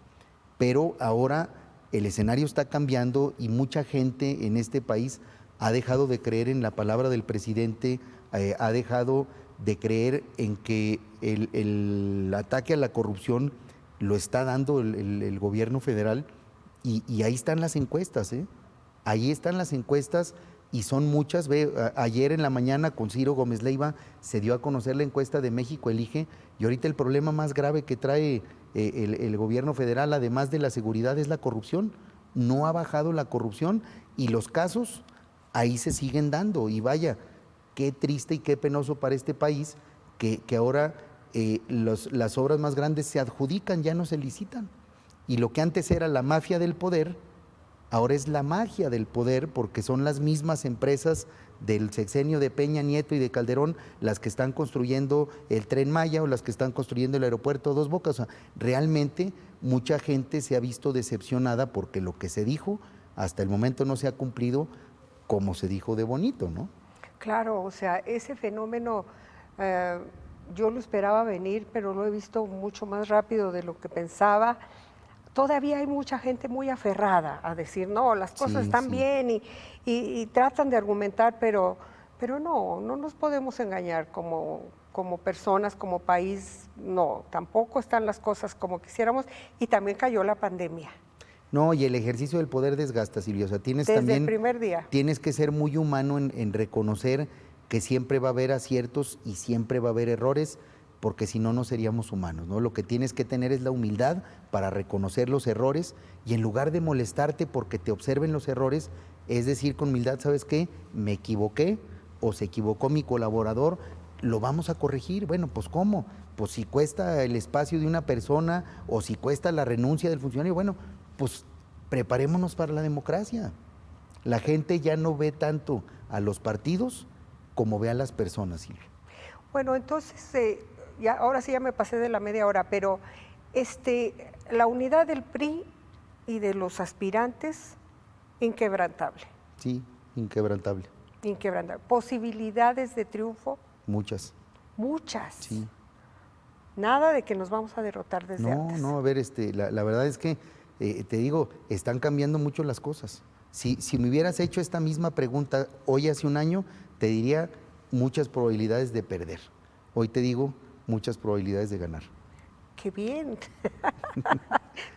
[SPEAKER 3] Pero ahora el escenario está cambiando y mucha gente en este país ha dejado de creer en la palabra del presidente, ha dejado de creer en que el ataque a la corrupción lo está dando el gobierno federal, y ahí están las encuestas, ¿eh? Ahí están las encuestas y son muchas. Ayer en la mañana con Ciro Gómez Leiva se dio a conocer la encuesta de México Elige, y ahorita el problema más grave que trae el gobierno federal, además de la seguridad, es la corrupción. No ha bajado la corrupción y los casos ahí se siguen dando, y vaya, qué triste y qué penoso para este país que ahora las obras más grandes se adjudican, ya no se licitan. Y lo que antes era la mafia del poder, ahora es la magia del poder, porque son las mismas empresas del sexenio de Peña Nieto y de Calderón las que están construyendo el Tren Maya o las que están construyendo el aeropuerto Dos Bocas. O sea, realmente mucha gente se ha visto decepcionada porque lo que se dijo hasta el momento no se ha cumplido como se dijo de bonito, ¿no?
[SPEAKER 2] Claro, o sea, ese fenómeno yo lo esperaba venir, pero lo he visto mucho más rápido de lo que pensaba. Todavía hay mucha gente muy aferrada a decir, no, las cosas están bien, y tratan de argumentar, pero no nos podemos engañar como personas, como país, no, tampoco están las cosas como quisiéramos, y también cayó la pandemia.
[SPEAKER 3] No, y el ejercicio del poder desgasta, Silvia. O sea,
[SPEAKER 2] Desde el primer día.
[SPEAKER 3] Tienes que ser muy humano en reconocer que siempre va a haber aciertos y siempre va a haber errores, porque si no, no seríamos humanos, ¿no? Lo que tienes que tener es la humildad para reconocer los errores, y en lugar de molestarte porque te observen los errores, es decir con humildad, ¿sabes qué? Me equivoqué, o se equivocó mi colaborador, lo vamos a corregir. Bueno, pues ¿cómo? Pues si cuesta el espacio de una persona o si cuesta la renuncia del funcionario, bueno, pues preparémonos para la democracia. La gente ya no ve tanto a los partidos como ve a las personas, Silvia.
[SPEAKER 2] Bueno, entonces, ahora sí ya me pasé de la media hora, pero la unidad del PRI y de los aspirantes, inquebrantable.
[SPEAKER 3] Sí, inquebrantable.
[SPEAKER 2] Inquebrantable. ¿Posibilidades de triunfo?
[SPEAKER 3] Muchas.
[SPEAKER 2] Muchas.
[SPEAKER 3] Sí.
[SPEAKER 2] Nada de que nos vamos a derrotar desde antes.
[SPEAKER 3] No, a ver, la verdad es que, te digo, están cambiando mucho las cosas. Si me hubieras hecho esta misma pregunta hoy hace un año, te diría muchas probabilidades de perder. Hoy te digo muchas probabilidades de ganar.
[SPEAKER 2] ¡Qué bien!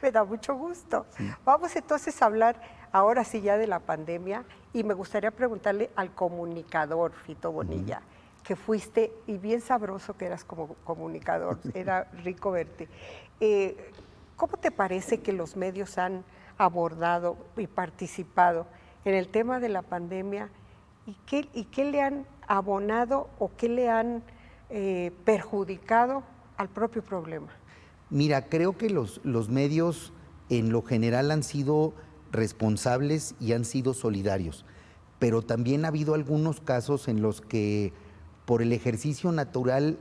[SPEAKER 2] Me da mucho gusto. Sí. Vamos entonces a hablar ahora sí ya de la pandemia y me gustaría preguntarle al comunicador, Fito Bonilla, que fuiste y bien sabroso que eras como comunicador, era rico verte. ¿Cómo te parece que los medios han abordado y participado en el tema de la pandemia y qué le han abonado o qué le han perjudicado al propio problema?
[SPEAKER 3] Mira, creo que los medios en lo general han sido responsables y han sido solidarios, pero también ha habido algunos casos en los que por el ejercicio natural,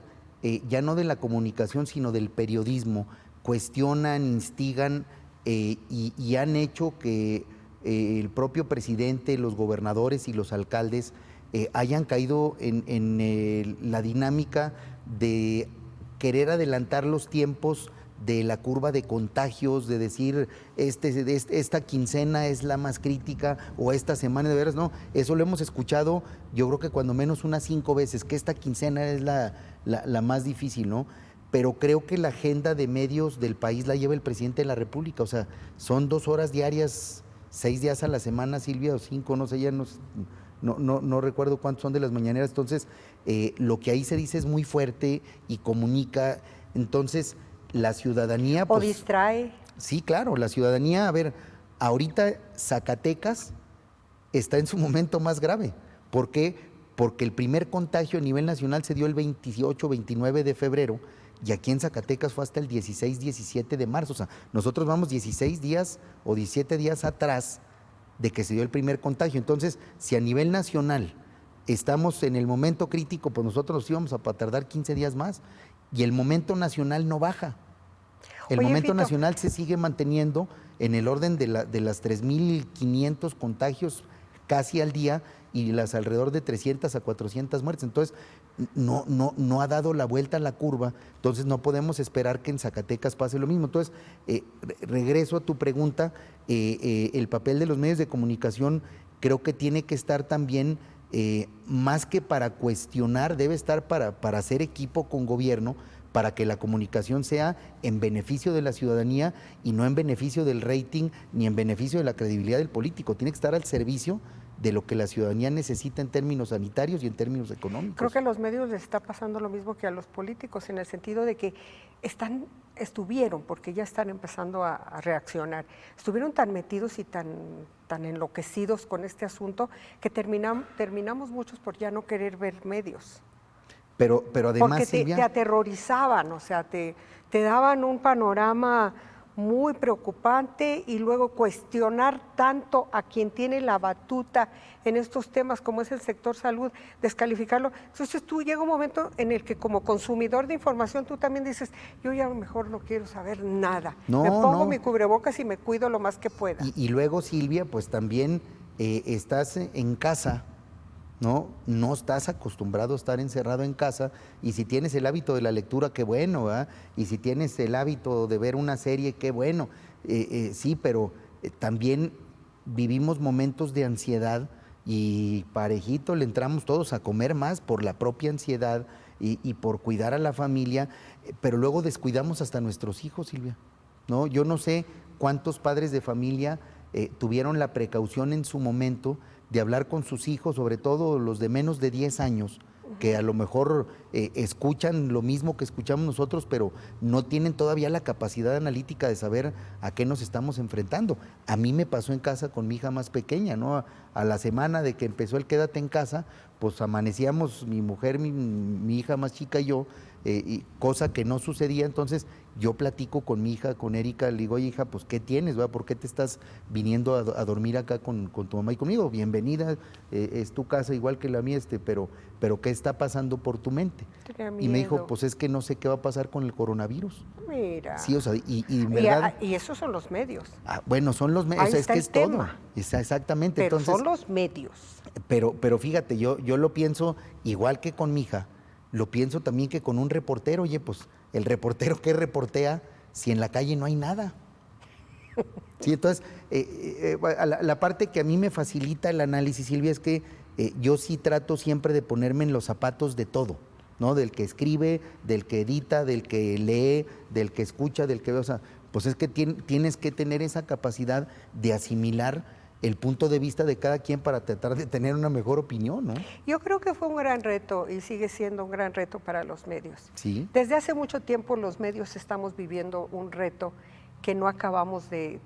[SPEAKER 3] ya no de la comunicación, sino del periodismo, cuestionan, instigan y han hecho que el propio presidente, los gobernadores y los alcaldes hayan caído en la dinámica de querer adelantar los tiempos de la curva de contagios, de decir esta quincena es la más crítica o esta semana de veras, no, eso lo hemos escuchado yo creo que cuando menos unas 5 veces, que esta quincena es la más difícil, ¿no? Pero creo que la agenda de medios del país la lleva el presidente de la República, o sea, son 2 horas diarias, 6 días a la semana, Silvia, o 5, no sé, ya no recuerdo cuántos son de las mañaneras, entonces lo que ahí se dice es muy fuerte y comunica, entonces la ciudadanía...
[SPEAKER 2] Pues, o distrae.
[SPEAKER 3] Sí, claro, la ciudadanía, a ver, ahorita Zacatecas está en su momento más grave. ¿Por qué? Porque el primer contagio a nivel nacional se dio el 28, 29 de febrero y aquí en Zacatecas fue hasta el 16, 17 de marzo. O sea, nosotros vamos 16 días o 17 días atrás de que se dio el primer contagio. Entonces, si a nivel nacional estamos en el momento crítico, pues nosotros nos íbamos a tardar 15 días más y el momento nacional no baja. El momento Fito, nacional se sigue manteniendo en el orden de las 3.500 contagios casi al día y las alrededor de 300 a 400 muertes. Entonces, no ha dado la vuelta a la curva, entonces no podemos esperar que en Zacatecas pase lo mismo. Entonces, regreso a tu pregunta, el papel de los medios de comunicación creo que tiene que estar también, más que para cuestionar, debe estar para hacer equipo con gobierno, para que la comunicación sea en beneficio de la ciudadanía y no en beneficio del rating ni en beneficio de la credibilidad del político. Tiene que estar al servicio de lo que la ciudadanía necesita en términos sanitarios y en términos económicos.
[SPEAKER 2] Creo que a los medios les está pasando lo mismo que a los políticos, en el sentido de que estuvieron, porque ya están empezando a reaccionar, estuvieron tan metidos y tan enloquecidos con este asunto que terminamos muchos por ya no querer ver medios.
[SPEAKER 3] Pero además,
[SPEAKER 2] porque te aterrorizaban, o sea, te daban un panorama muy preocupante y luego cuestionar tanto a quien tiene la batuta en estos temas como es el sector salud, descalificarlo. Entonces tú llega un momento en el que como consumidor de información tú también dices, yo ya a lo mejor no quiero saber nada, me pongo mi cubrebocas y me cuido lo más que pueda.
[SPEAKER 3] Y luego, Silvia, pues también estás en casa, no estás acostumbrado a estar encerrado en casa, y si tienes el hábito de la lectura, qué bueno, ¿verdad? Y si tienes el hábito de ver una serie, qué bueno, sí, pero también vivimos momentos de ansiedad y parejito le entramos todos a comer más por la propia ansiedad y por cuidar a la familia, pero luego descuidamos hasta nuestros hijos, Silvia, ¿no? Yo no sé cuántos padres de familia tuvieron la precaución en su momento de hablar con sus hijos, sobre todo los de menos de 10 años, que a lo mejor escuchan lo mismo que escuchamos nosotros, pero no tienen todavía la capacidad analítica de saber a qué nos estamos enfrentando. A mí me pasó en casa con mi hija más pequeña, ¿no? A la semana de que empezó el quédate en casa, pues amanecíamos mi mujer, mi hija más chica y yo, cosa que no sucedía. Entonces yo platico con mi hija, con Erika, le digo, oye hija, pues ¿qué tienes? ¿Va? ¿Por qué te estás viniendo a dormir acá con tu mamá y conmigo? Bienvenida, es tu casa igual que la mía, pero ¿qué está pasando por tu mente? Y me dijo, pues es que no sé qué va a pasar con el coronavirus.
[SPEAKER 2] Mira.
[SPEAKER 3] Sí, o sea, ¿verdad?
[SPEAKER 2] Y esos son los medios.
[SPEAKER 3] Bueno, son los medios, o sea, es que es todo. Exactamente.
[SPEAKER 2] Pero
[SPEAKER 3] entonces,
[SPEAKER 2] son los medios.
[SPEAKER 3] Pero fíjate, yo lo pienso igual que con mi hija, lo pienso también que con un reportero. Oye, pues el reportero, ¿qué reportea si en la calle no hay nada? Sí, entonces, la parte que a mí me facilita el análisis, Silvia, es que yo sí trato siempre de ponerme en los zapatos de todo, ¿no? Del que escribe, del que edita, del que lee, del que escucha, del que ve, o sea, pues es que tienes que tener esa capacidad de asimilar el punto de vista de cada quien para tratar de tener una mejor opinión, ¿no?
[SPEAKER 2] Yo creo que fue un gran reto y sigue siendo un gran reto para los medios.
[SPEAKER 3] Sí.
[SPEAKER 2] Desde hace mucho tiempo los medios estamos viviendo un reto que no acabamos de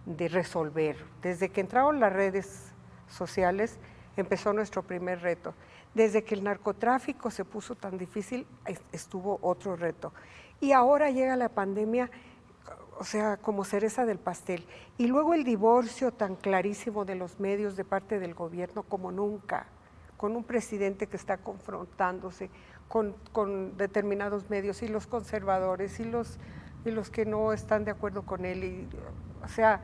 [SPEAKER 2] resolver. Desde que entraron las redes sociales empezó nuestro primer reto. Desde que el narcotráfico se puso tan difícil, estuvo otro reto. Y ahora llega la pandemia, o sea, como cereza del pastel. Y luego el divorcio tan clarísimo de los medios de parte del gobierno como nunca, con un presidente que está confrontándose con determinados medios, y los conservadores, y los que no están de acuerdo con él. O sea,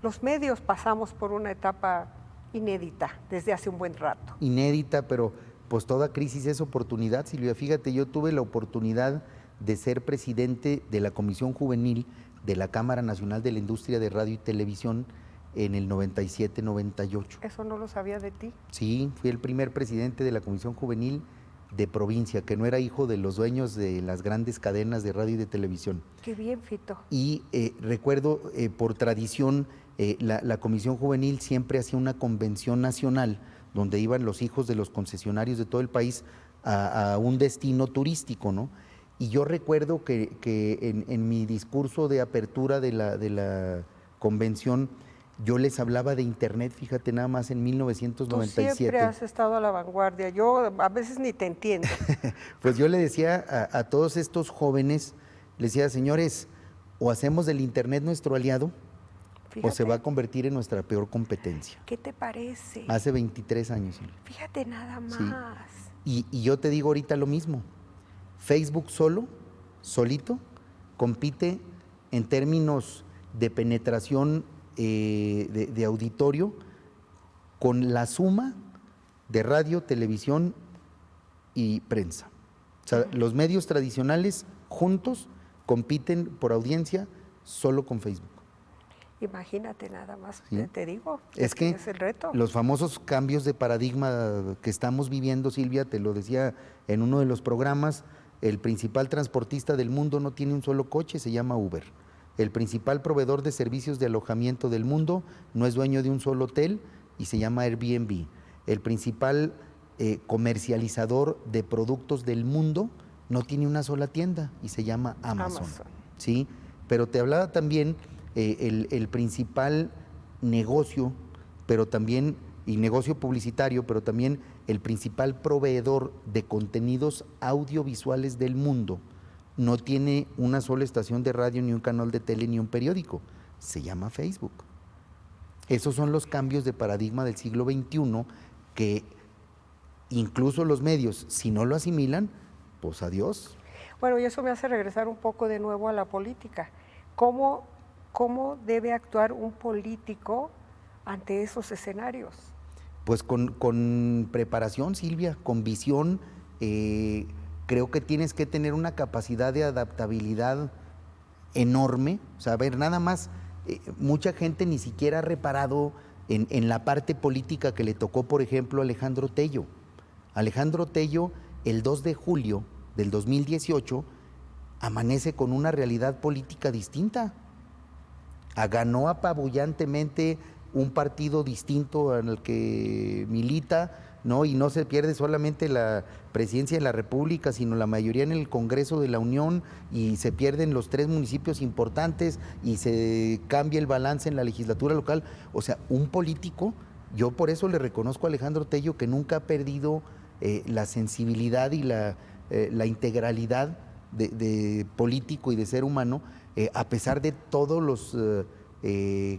[SPEAKER 2] los medios pasamos por una etapa inédita desde hace un buen rato.
[SPEAKER 3] Inédita, pero pues toda crisis es oportunidad, Silvia. Fíjate, yo tuve la oportunidad de ser presidente de la Comisión Juvenil de la Cámara Nacional de la Industria de Radio y Televisión en el 97-98.
[SPEAKER 2] Eso no lo sabía de ti.
[SPEAKER 3] Sí, fui el primer presidente de la Comisión Juvenil de provincia, que no era hijo de los dueños de las grandes cadenas de radio y de televisión.
[SPEAKER 2] Qué bien, Fito.
[SPEAKER 3] Y recuerdo, por tradición, la Comisión Juvenil siempre hacía una convención nacional donde iban los hijos de los concesionarios de todo el país a un destino turístico, ¿no? Y yo recuerdo que en mi discurso de apertura de la convención, yo les hablaba de Internet, fíjate nada más, en 1997.
[SPEAKER 2] Tú siempre has estado a la vanguardia, yo a veces ni te entiendo.
[SPEAKER 3] Pues yo le decía a todos estos jóvenes, les decía, señores, o hacemos del Internet nuestro aliado,
[SPEAKER 2] Fíjate,
[SPEAKER 3] o se va a convertir en nuestra peor competencia.
[SPEAKER 2] ¿qué te parece?
[SPEAKER 3] Hace 23 años. Silvia.
[SPEAKER 2] Fíjate nada más.
[SPEAKER 3] Sí. Y yo te digo ahorita lo mismo. Facebook solito, compite en términos de penetración de auditorio con la suma de radio, televisión y prensa. O sea, los medios tradicionales juntos compiten por audiencia solo con Facebook.
[SPEAKER 2] Imagínate nada más,
[SPEAKER 3] ¿Sí?
[SPEAKER 2] te digo,
[SPEAKER 3] Es que
[SPEAKER 2] es el reto.
[SPEAKER 3] los famosos cambios de paradigma que estamos viviendo, Silvia, te lo decía en uno de los programas, el principal transportista del mundo no tiene un solo coche, se llama Uber. El principal proveedor de servicios de alojamiento del mundo no es dueño de un solo hotel y se llama Airbnb. El principal comercializador de productos del mundo no tiene una sola tienda y se llama Amazon. ¿Sí? Pero te hablaba también el principal negocio, pero también, y negocio publicitario, pero también el principal proveedor de contenidos audiovisuales del mundo no tiene una sola estación de radio, ni un canal de tele, ni un periódico. Se llama Facebook. Esos son los cambios de paradigma del siglo XXI que incluso los medios, si no lo asimilan, pues adiós.
[SPEAKER 2] Bueno, y eso me hace regresar un poco de nuevo a la política. ¿Cómo debe actuar un político ante esos escenarios?
[SPEAKER 3] Pues con preparación, Silvia, con visión. Creo que tienes que tener una capacidad de adaptabilidad enorme. O sea, a ver, nada más, mucha gente ni siquiera ha reparado en la parte política que le tocó, por ejemplo, a Alejandro Tello. Alejandro Tello, el 2 de julio del 2018, amanece con una realidad política distinta. Ganó apabullantemente un partido distinto al que milita, ¿no? Y no se pierde solamente la presidencia de la República, sino la mayoría en el Congreso de la Unión, y se pierden los 3 municipios importantes y se cambia el balance en la legislatura local. O sea, un político, yo por eso le reconozco a Alejandro Tello que nunca ha perdido la sensibilidad y la integralidad de político y de ser humano, a pesar de todos los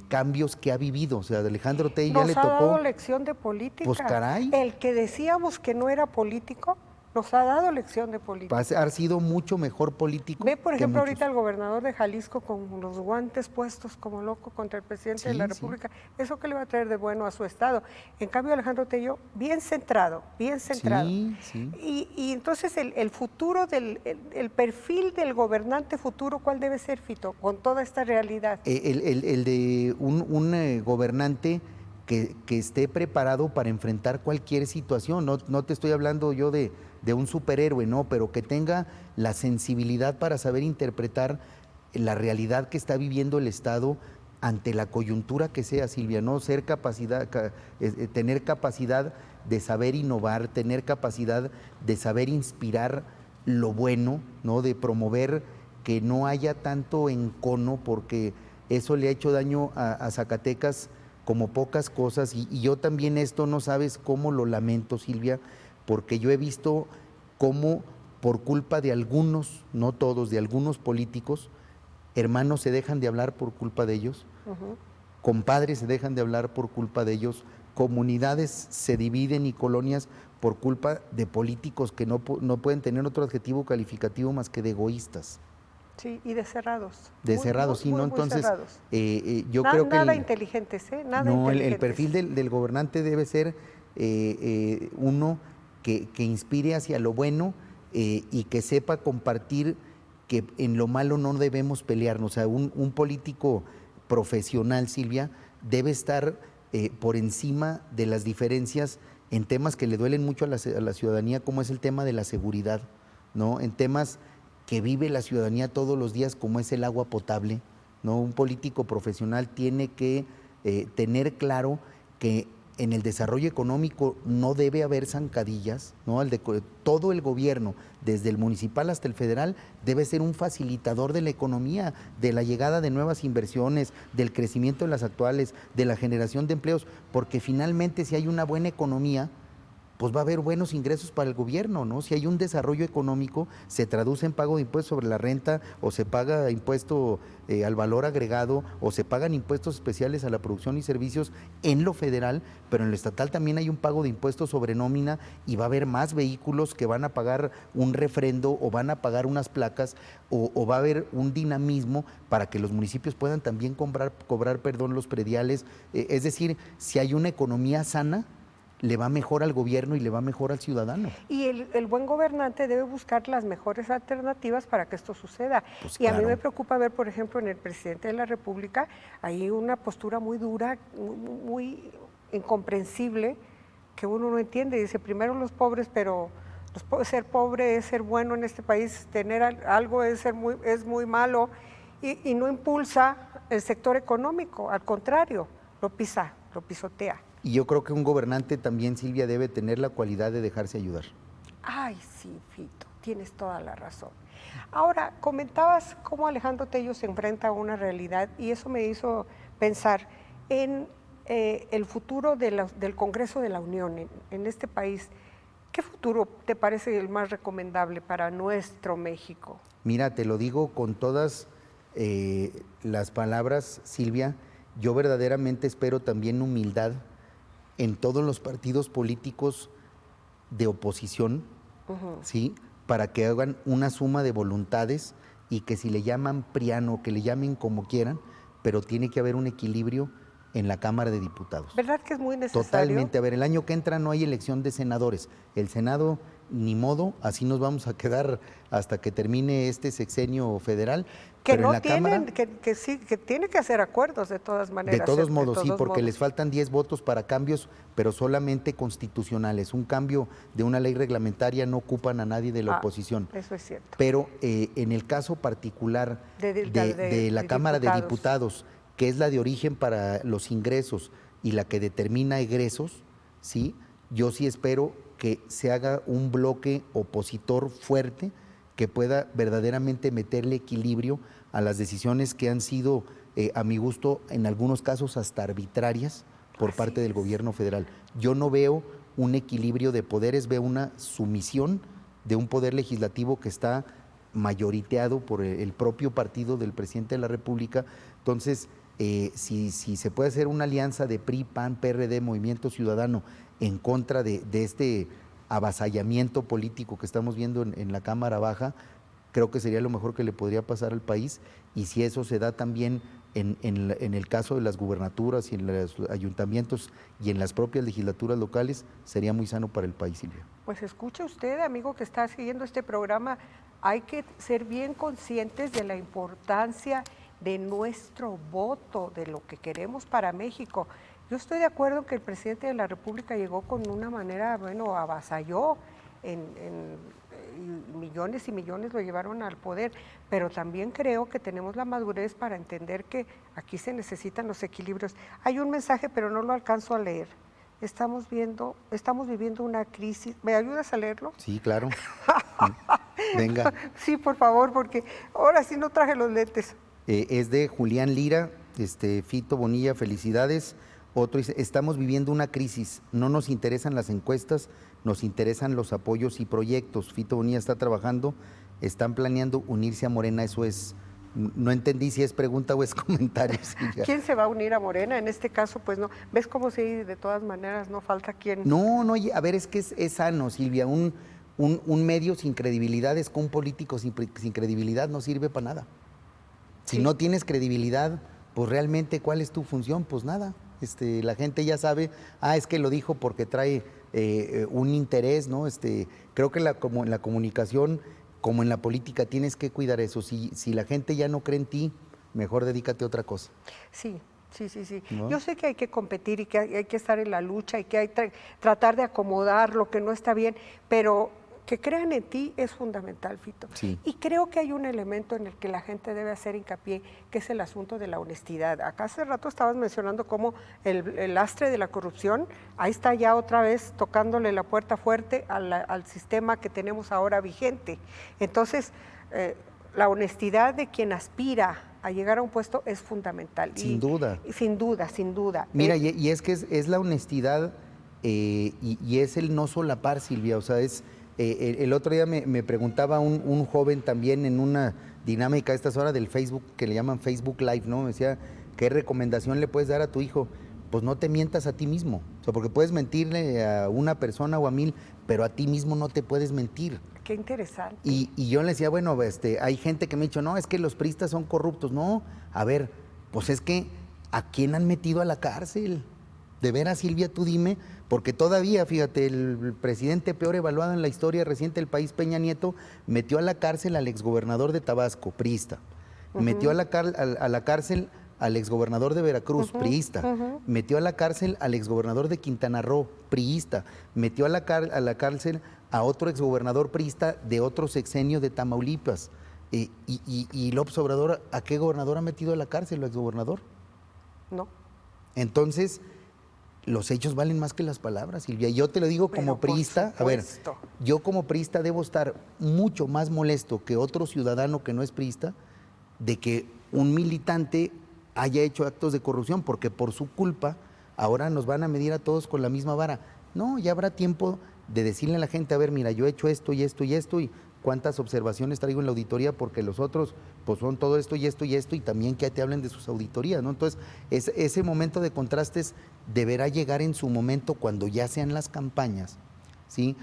[SPEAKER 3] cambios que ha vivido. O sea, de Alejandro Tello ya le tocó.
[SPEAKER 2] Nos ha dado lección de política.
[SPEAKER 3] Pues caray.
[SPEAKER 2] El que decíamos que no era político, nos ha dado lección de política.
[SPEAKER 3] Ha sido mucho mejor político.
[SPEAKER 2] Ve, por
[SPEAKER 3] que
[SPEAKER 2] ejemplo,
[SPEAKER 3] muchos.
[SPEAKER 2] ahorita el gobernador de Jalisco con los guantes puestos como loco contra el presidente de la República. ¿Eso qué le va a traer de bueno a su estado? En cambio, Alejandro Tello, bien centrado, bien centrado.
[SPEAKER 3] Sí.
[SPEAKER 2] Y entonces el futuro, el perfil del gobernante futuro, ¿cuál debe ser, Fito, con toda esta realidad?
[SPEAKER 3] El de un gobernante que esté preparado para enfrentar cualquier situación. No te estoy hablando yo de un superhéroe, no, pero que tenga la sensibilidad para saber interpretar la realidad que está viviendo el Estado ante la coyuntura que sea, Silvia, ¿no? Tener capacidad de saber innovar, tener capacidad de saber inspirar lo bueno, ¿no? De promover que no haya tanto encono, porque eso le ha hecho daño a Zacatecas como pocas cosas, y yo también esto no sabes cómo lo lamento, Silvia, porque yo he visto cómo por culpa de algunos, no todos, de algunos políticos, hermanos se dejan de hablar por culpa de ellos, compadres se dejan de hablar por culpa de ellos, comunidades se dividen y colonias por culpa de políticos que no pueden tener otro adjetivo calificativo más que de egoístas.
[SPEAKER 2] Sí, y de cerrados.
[SPEAKER 3] De cerrados, sí, ¿no? Entonces, yo
[SPEAKER 2] creo que
[SPEAKER 3] nada
[SPEAKER 2] inteligentes, ¿eh? Nada
[SPEAKER 3] no,
[SPEAKER 2] inteligentes.
[SPEAKER 3] el perfil del gobernante debe ser uno que inspire hacia lo bueno y que sepa compartir que en lo malo no debemos pelearnos. O sea, un político profesional, Silvia, debe estar por encima de las diferencias en temas que le duelen mucho a la ciudadanía, como es el tema de la seguridad, ¿no? En temas que vive la ciudadanía todos los días, como es el agua potable, ¿no? Un político profesional tiene que tener claro que en el desarrollo económico no debe haber zancadillas, ¿no? Todo el gobierno, desde el municipal hasta el federal, debe ser un facilitador de la economía, de la llegada de nuevas inversiones, del crecimiento de las actuales, de la generación de empleos, porque finalmente si hay una buena economía, pues va a haber buenos ingresos para el gobierno, ¿no? Si hay un desarrollo económico, se traduce en pago de impuestos sobre la renta, o se paga impuesto al valor agregado, o se pagan impuestos especiales a la producción y servicios en lo federal, pero en lo estatal también hay un pago de impuestos sobre nómina, y va a haber más vehículos que van a pagar un refrendo o van a pagar unas placas, o va a haber un dinamismo para que los municipios puedan también cobrar los prediales. Es decir, si hay una economía sana, le va mejor al gobierno y le va mejor al ciudadano.
[SPEAKER 2] Y el buen gobernante debe buscar las mejores alternativas para que esto suceda.
[SPEAKER 3] Pues
[SPEAKER 2] y a mí
[SPEAKER 3] claro.
[SPEAKER 2] me preocupa ver, por ejemplo, en el presidente de la República, hay una postura muy dura, muy incomprensible, que uno no entiende. Dice, primero los pobres, pero ser pobre es ser bueno en este país, tener algo es muy malo, y no impulsa el sector económico, al contrario, lo pisotea.
[SPEAKER 3] Y yo creo que un gobernante también, Silvia, debe tener la cualidad de dejarse ayudar.
[SPEAKER 2] Ay, sí, Fito, tienes toda la razón. Ahora, comentabas cómo Alejandro Tello se enfrenta a una realidad, y eso me hizo pensar en el futuro del Congreso de la Unión en este país. ¿Qué futuro te parece el más recomendable para nuestro México?
[SPEAKER 3] Mira, te lo digo con todas las palabras, Silvia, yo verdaderamente espero también humildad en todos los partidos políticos de oposición, ¿sí? Para que hagan una suma de voluntades, y que si le llaman priano, que le llamen como quieran, pero tiene que haber un equilibrio en la Cámara de Diputados.
[SPEAKER 2] ¿Verdad que es muy necesario?
[SPEAKER 3] Totalmente. A ver, el año que entra no hay elección de senadores. El Senado, ni modo, así nos vamos a quedar hasta que termine este sexenio federal.
[SPEAKER 2] Que
[SPEAKER 3] pero
[SPEAKER 2] no
[SPEAKER 3] en la
[SPEAKER 2] tienen,
[SPEAKER 3] Cámara,
[SPEAKER 2] que sí, que tiene que hacer acuerdos de todas maneras.
[SPEAKER 3] de todos modos, sí, porque
[SPEAKER 2] modos.
[SPEAKER 3] les faltan 10 votos para cambios, pero solamente constitucionales. Un cambio de una ley reglamentaria no ocupan a nadie de la oposición.
[SPEAKER 2] Eso es cierto.
[SPEAKER 3] Pero en el caso particular de la Cámara de Diputados, que es la de origen para los ingresos y la que determina egresos, ¿sí? Yo sí espero que se haga un bloque opositor fuerte que pueda verdaderamente meterle equilibrio a las decisiones que han sido, a mi gusto, en algunos casos hasta arbitrarias por parte del gobierno federal. Yo no veo un equilibrio de poderes, veo una sumisión de un poder legislativo que está mayoriteado por el propio partido del presidente de la República. Entonces, si se puede hacer una alianza de PRI, PAN, PRD, Movimiento Ciudadano en contra de este avasallamiento político que estamos viendo en la Cámara Baja, creo que sería lo mejor que le podría pasar al país, y si eso se da también en el caso de las gubernaturas y en los ayuntamientos y en las propias legislaturas locales, sería muy sano para el país, Silvia.
[SPEAKER 2] Pues escuche usted, amigo que está siguiendo este programa, hay que ser bien conscientes de la importancia de nuestro voto, de lo que queremos para México. Yo estoy de acuerdo en que el presidente de la República llegó con una manera, bueno, avasalló, y millones y millones lo llevaron al poder, pero también creo que tenemos la madurez para entender que aquí se necesitan los equilibrios. Hay un mensaje, pero no lo alcanzo a leer. Estamos viviendo una crisis. ¿Me ayudas a leerlo?
[SPEAKER 3] Sí, claro. Venga.
[SPEAKER 2] Sí, por favor, porque ahora sí no traje los lentes.
[SPEAKER 3] Es de Julián Lira, Fito Bonilla, felicidades. Otro dice, estamos viviendo una crisis, no nos interesan las encuestas, nos interesan los apoyos y proyectos. Fito Bonilla está trabajando, están planeando unirse a Morena, eso es, no entendí si es pregunta o es comentario. Silvia.
[SPEAKER 2] ¿Quién se va a unir a Morena? En este caso, pues no. ¿Ves cómo sí, de todas maneras, no falta quién?
[SPEAKER 3] No, a ver, es que es sano, Silvia, un medio sin credibilidad es que un político sin credibilidad no sirve para nada. Si no tienes credibilidad, pues realmente, ¿cuál es tu función? Pues nada. La gente ya sabe, es que lo dijo porque trae un interés, ¿no? Creo que como en la comunicación, como en la política, tienes que cuidar eso. Si la gente ya no cree en ti, mejor dedícate a otra cosa.
[SPEAKER 2] Sí.
[SPEAKER 3] ¿No?
[SPEAKER 2] Yo sé que hay que competir y que hay que estar en la lucha y que hay que tratar de acomodar lo que no está bien, pero que crean en ti es fundamental, Fito.
[SPEAKER 3] Sí.
[SPEAKER 2] Y creo que hay un elemento en el que la gente debe hacer hincapié, que es el asunto de la honestidad. Acá hace rato estabas mencionando cómo el lastre de la corrupción, ahí está ya otra vez tocándole la puerta fuerte al sistema que tenemos ahora vigente. Entonces, la honestidad de quien aspira a llegar a un puesto es fundamental.
[SPEAKER 3] Sin duda.
[SPEAKER 2] Sin duda.
[SPEAKER 3] Mira, y es que es la honestidad y es el no solapar, Silvia, o sea, el otro día me preguntaba un joven también en una dinámica a estas horas del Facebook, que le llaman Facebook Live, ¿no? Me decía, ¿qué recomendación le puedes dar a tu hijo? Pues no te mientas a ti mismo, o sea, porque puedes mentirle a una persona o a 1000, pero a ti mismo no te puedes mentir.
[SPEAKER 2] Qué interesante.
[SPEAKER 3] Y yo le decía, bueno, hay gente que me ha dicho, no, es que los priistas son corruptos. No, a ver, pues es que, ¿a quién han metido a la cárcel? De veras, Silvia, tú dime, porque todavía, fíjate, el presidente peor evaluado en la historia reciente del país, Peña Nieto, metió a la cárcel al exgobernador de Tabasco, priista. Metió a la cárcel al exgobernador de Veracruz, priista. Metió a la cárcel al exgobernador de Quintana Roo, priista. Metió a la cárcel a otro exgobernador priista de otro sexenio de Tamaulipas. Y López Obrador, ¿a qué gobernador ha metido a la cárcel, el exgobernador?
[SPEAKER 2] No.
[SPEAKER 3] Entonces, los hechos valen más que las palabras, Silvia. Yo te lo digo como priista, a ver, yo como priista debo estar mucho más molesto que otro ciudadano que no es priista de que un militante haya hecho actos de corrupción, porque por su culpa ahora nos van a medir a todos con la misma vara. No, ya habrá tiempo de decirle a la gente, a ver, mira, yo he hecho esto y esto y esto, y cuántas observaciones traigo en la auditoría, porque los otros pues son todo esto y esto y esto, y también que te hablen de sus auditorías, ¿no? Entonces, ese momento de contrastes deberá llegar en su momento cuando ya sean las campañas, ¿sí?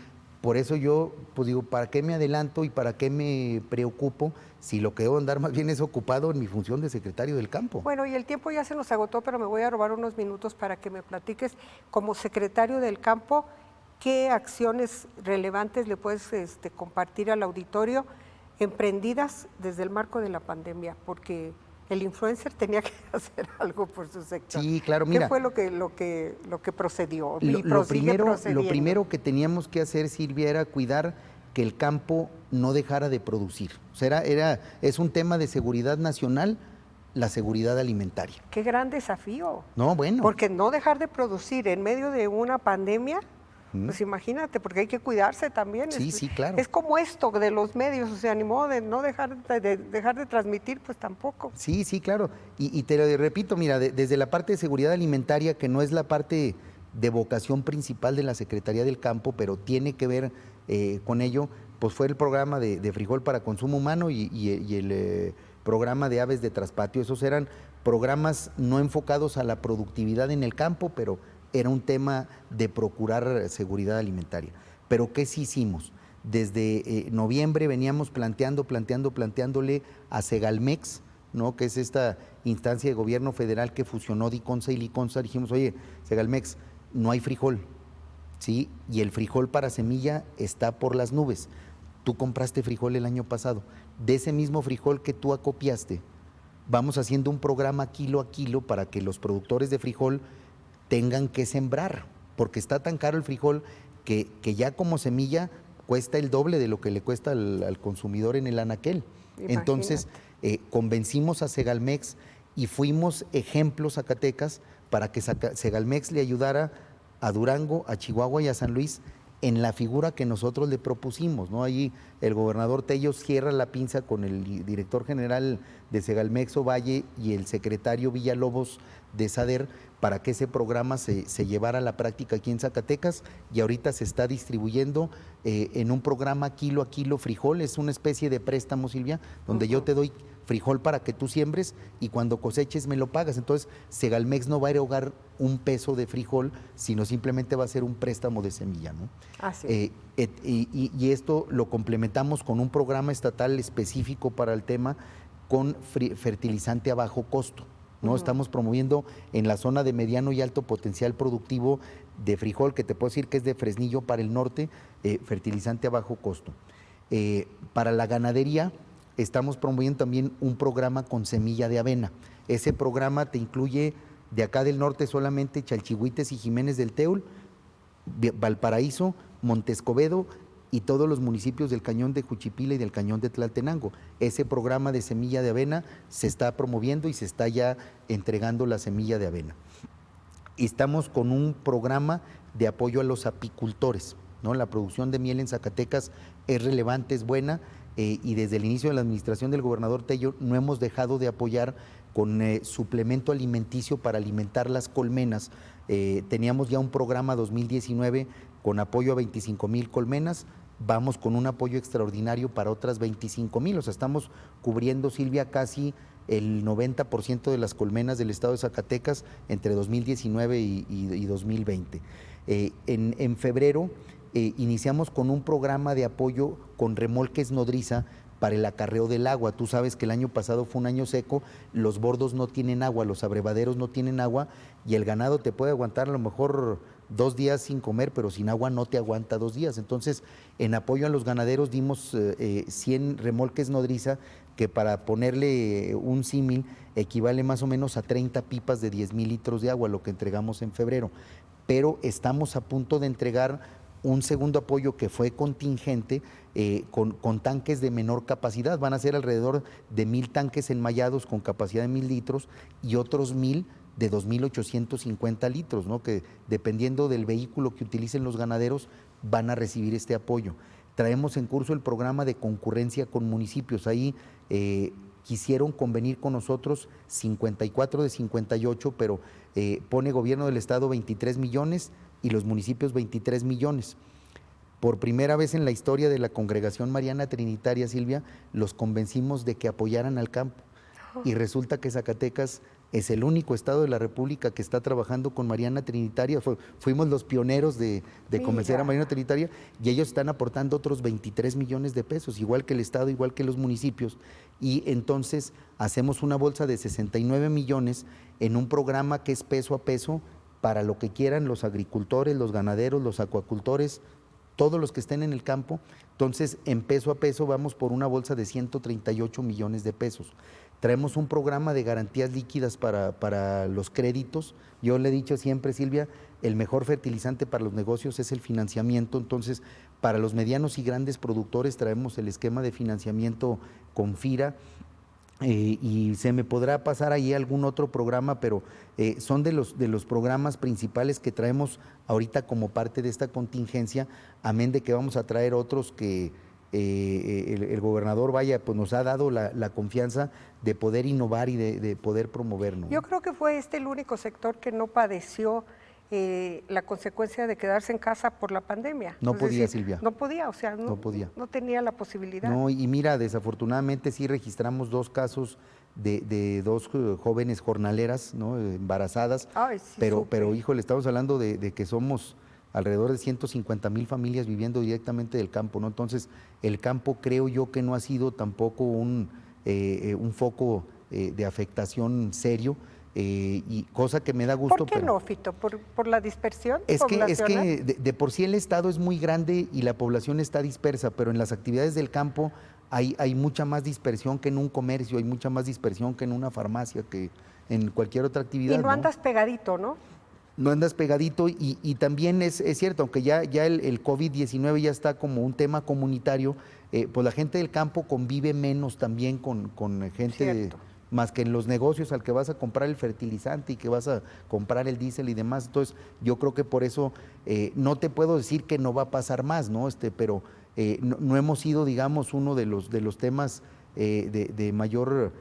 [SPEAKER 3] Por eso yo, pues digo, ¿para qué me adelanto y para qué me preocupo si lo que debo andar más bien es ocupado en mi función de secretario del campo?
[SPEAKER 2] Bueno, y el tiempo ya se nos agotó, pero me voy a robar unos minutos para que me platiques como secretario del campo, ¿qué acciones relevantes le puedes compartir al auditorio emprendidas desde el marco de la pandemia? Porque el influencer tenía que hacer algo por su sector.
[SPEAKER 3] Sí, claro, mira.
[SPEAKER 2] ¿Qué fue lo que procedió?
[SPEAKER 3] Lo primero que teníamos que hacer, Silvia, era cuidar que el campo no dejara de producir. O sea, es un tema de seguridad nacional, la seguridad alimentaria.
[SPEAKER 2] Qué gran desafío.
[SPEAKER 3] No, bueno.
[SPEAKER 2] Porque no dejar de producir en medio de una pandemia, pues imagínate, porque hay que cuidarse también.
[SPEAKER 3] Sí, claro.
[SPEAKER 2] Es como esto de los medios, o sea, ni modo de no dejar de transmitir, pues tampoco.
[SPEAKER 3] Sí, claro. Y te lo repito, mira, desde la parte de seguridad alimentaria, que no es la parte de vocación principal de la Secretaría del Campo, pero tiene que ver con ello, pues fue el programa de frijol para consumo humano y el programa de aves de traspatio. Esos eran programas no enfocados a la productividad en el campo, pero era un tema de procurar seguridad alimentaria. Pero ¿qué sí hicimos? Desde noviembre veníamos planteándole a Segalmex, ¿no? Que es esta instancia de gobierno federal que fusionó Diconsa y Liconsa. Dijimos, oye, Segalmex, no hay frijol, ¿sí? Y el frijol para semilla está por las nubes. Tú compraste frijol el año pasado. De ese mismo frijol que tú acopiaste, vamos haciendo un programa kilo a kilo para que los productores de frijol tengan que sembrar, porque está tan caro el frijol que ya como semilla cuesta el doble de lo que le cuesta al consumidor en el anaquel.
[SPEAKER 2] Imagínate.
[SPEAKER 3] Entonces, convencimos a Segalmex y fuimos ejemplos Zacatecas para que Segalmex le ayudara a Durango, a Chihuahua y a San Luis en la figura que nosotros le propusimos, ¿no? Allí el gobernador Tello cierra la pinza con el director general de Segalmex Ovalle y el secretario Villalobos de SADER para que ese programa se llevara a la práctica aquí en Zacatecas, y ahorita se está distribuyendo en un programa kilo a kilo frijol. Es una especie de préstamo, Silvia, donde yo te doy frijol para que tú siembres y cuando coseches me lo pagas. Entonces, Segalmex no va a erogar un peso de frijol, sino simplemente va a ser un préstamo de semilla, ¿no?
[SPEAKER 2] Así.
[SPEAKER 3] Y esto lo complementamos con un programa estatal específico para el tema con fertilizante a bajo costo, ¿no? Estamos promoviendo en la zona de mediano y alto potencial productivo de frijol, que te puedo decir que es de Fresnillo para el norte, fertilizante a bajo costo. Para la ganadería, estamos promoviendo también un programa con semilla de avena. Ese programa te incluye de acá del norte solamente Chalchihuites y Jiménez del Teul, Valparaíso, Montescobedo y todos los municipios del Cañón de Juchipila y del Cañón de Tlaltenango. Ese programa de semilla de avena se está promoviendo y se está ya entregando la semilla de avena. Y estamos con un programa de apoyo a los apicultores, ¿no? La producción de miel en Zacatecas es relevante, es buena, y desde el inicio de la administración del gobernador Tello no hemos dejado de apoyar con suplemento alimenticio para alimentar las colmenas. Teníamos ya un programa 2019 con apoyo a 25,000 colmenas, vamos con un apoyo extraordinario para otras 25,000, o sea, estamos cubriendo, Silvia, casi el 90% de las colmenas del estado de Zacatecas entre 2019 y 2020. En febrero iniciamos con un programa de apoyo con remolques nodriza para el acarreo del agua. Tú sabes que el año pasado fue un año seco, los bordos no tienen agua, los abrevaderos no tienen agua y el ganado te puede aguantar a lo mejor 2 días sin comer, pero sin agua no te aguanta 2 días. Entonces, en apoyo a los ganaderos dimos 100 remolques nodriza, que para ponerle un símil equivale más o menos a 30 pipas de 10,000 litros de agua, lo que entregamos en febrero. Pero estamos a punto de entregar un segundo apoyo que fue contingente con tanques de menor capacidad. Van a ser alrededor de 1,000 tanques enmallados con capacidad de 1,000 litros y otros 1,000 de 2,850 litros, ¿no? Que dependiendo del vehículo que utilicen los ganaderos van a recibir este apoyo. Traemos en curso el programa de concurrencia con municipios. Ahí quisieron convenir con nosotros 54 de 58, pero pone gobierno del estado 23 millones y los municipios 23 millones. Por primera vez en la historia de la Congregación Mariana Trinitaria, Silvia, los convencimos de que apoyaran al campo. Y resulta que Zacatecas es el único estado de la República que está trabajando con Mariana Trinitaria. Fuimos los pioneros de convencer a Mariana Trinitaria y ellos están aportando otros 23 millones de pesos, igual que el estado, igual que los municipios. Y entonces hacemos una bolsa de 69 millones en un programa que es peso a peso para lo que quieran los agricultores, los ganaderos, los acuacultores, todos los que estén en el campo. Entonces, en peso a peso vamos por una bolsa de 138 millones de pesos. Traemos un programa de garantías líquidas para los créditos. Yo le he dicho siempre, Silvia, el mejor fertilizante para los negocios es el financiamiento. Entonces, para los medianos y grandes productores traemos el esquema de financiamiento con FIRA. Y se me podrá pasar ahí algún otro programa, pero son de los programas principales que traemos ahorita como parte de esta contingencia, amén de que vamos a traer otros que el gobernador pues nos ha dado la confianza de poder innovar y de poder promover, ¿no?
[SPEAKER 2] Yo creo que fue el único sector que no padeció la consecuencia de quedarse en casa por la pandemia.
[SPEAKER 3] No podía, Silvia.
[SPEAKER 2] No podía, o sea, no podía. No tenía la posibilidad.
[SPEAKER 3] No, y mira, desafortunadamente sí registramos 2 casos de 2 jóvenes jornaleras, ¿no? Embarazadas.
[SPEAKER 2] Ay, sí,
[SPEAKER 3] pero híjole, estamos hablando de que somos alrededor de 150,000 familias viviendo directamente del campo, ¿no? Entonces, el campo creo yo que no ha sido tampoco un foco de afectación serio, y cosa que me da gusto.
[SPEAKER 2] ¿Por qué no, Fito? ¿Por la dispersión
[SPEAKER 3] poblacional? Es que de por sí el estado es muy grande y la población está dispersa, pero en las actividades del campo hay mucha más dispersión que en un comercio, hay mucha más dispersión que en una farmacia, que en cualquier otra actividad.
[SPEAKER 2] Y no andas pegadito, ¿no?
[SPEAKER 3] No andas pegadito, y también es cierto, aunque ya el COVID-19 ya está como un tema comunitario, pues la gente del campo convive menos también con gente, más que en los negocios al que vas a comprar el fertilizante y que vas a comprar el diésel y demás. Entonces, yo creo que por eso no te puedo decir que no va a pasar más, ¿no? Pero no hemos sido, digamos, uno de los temas de mayor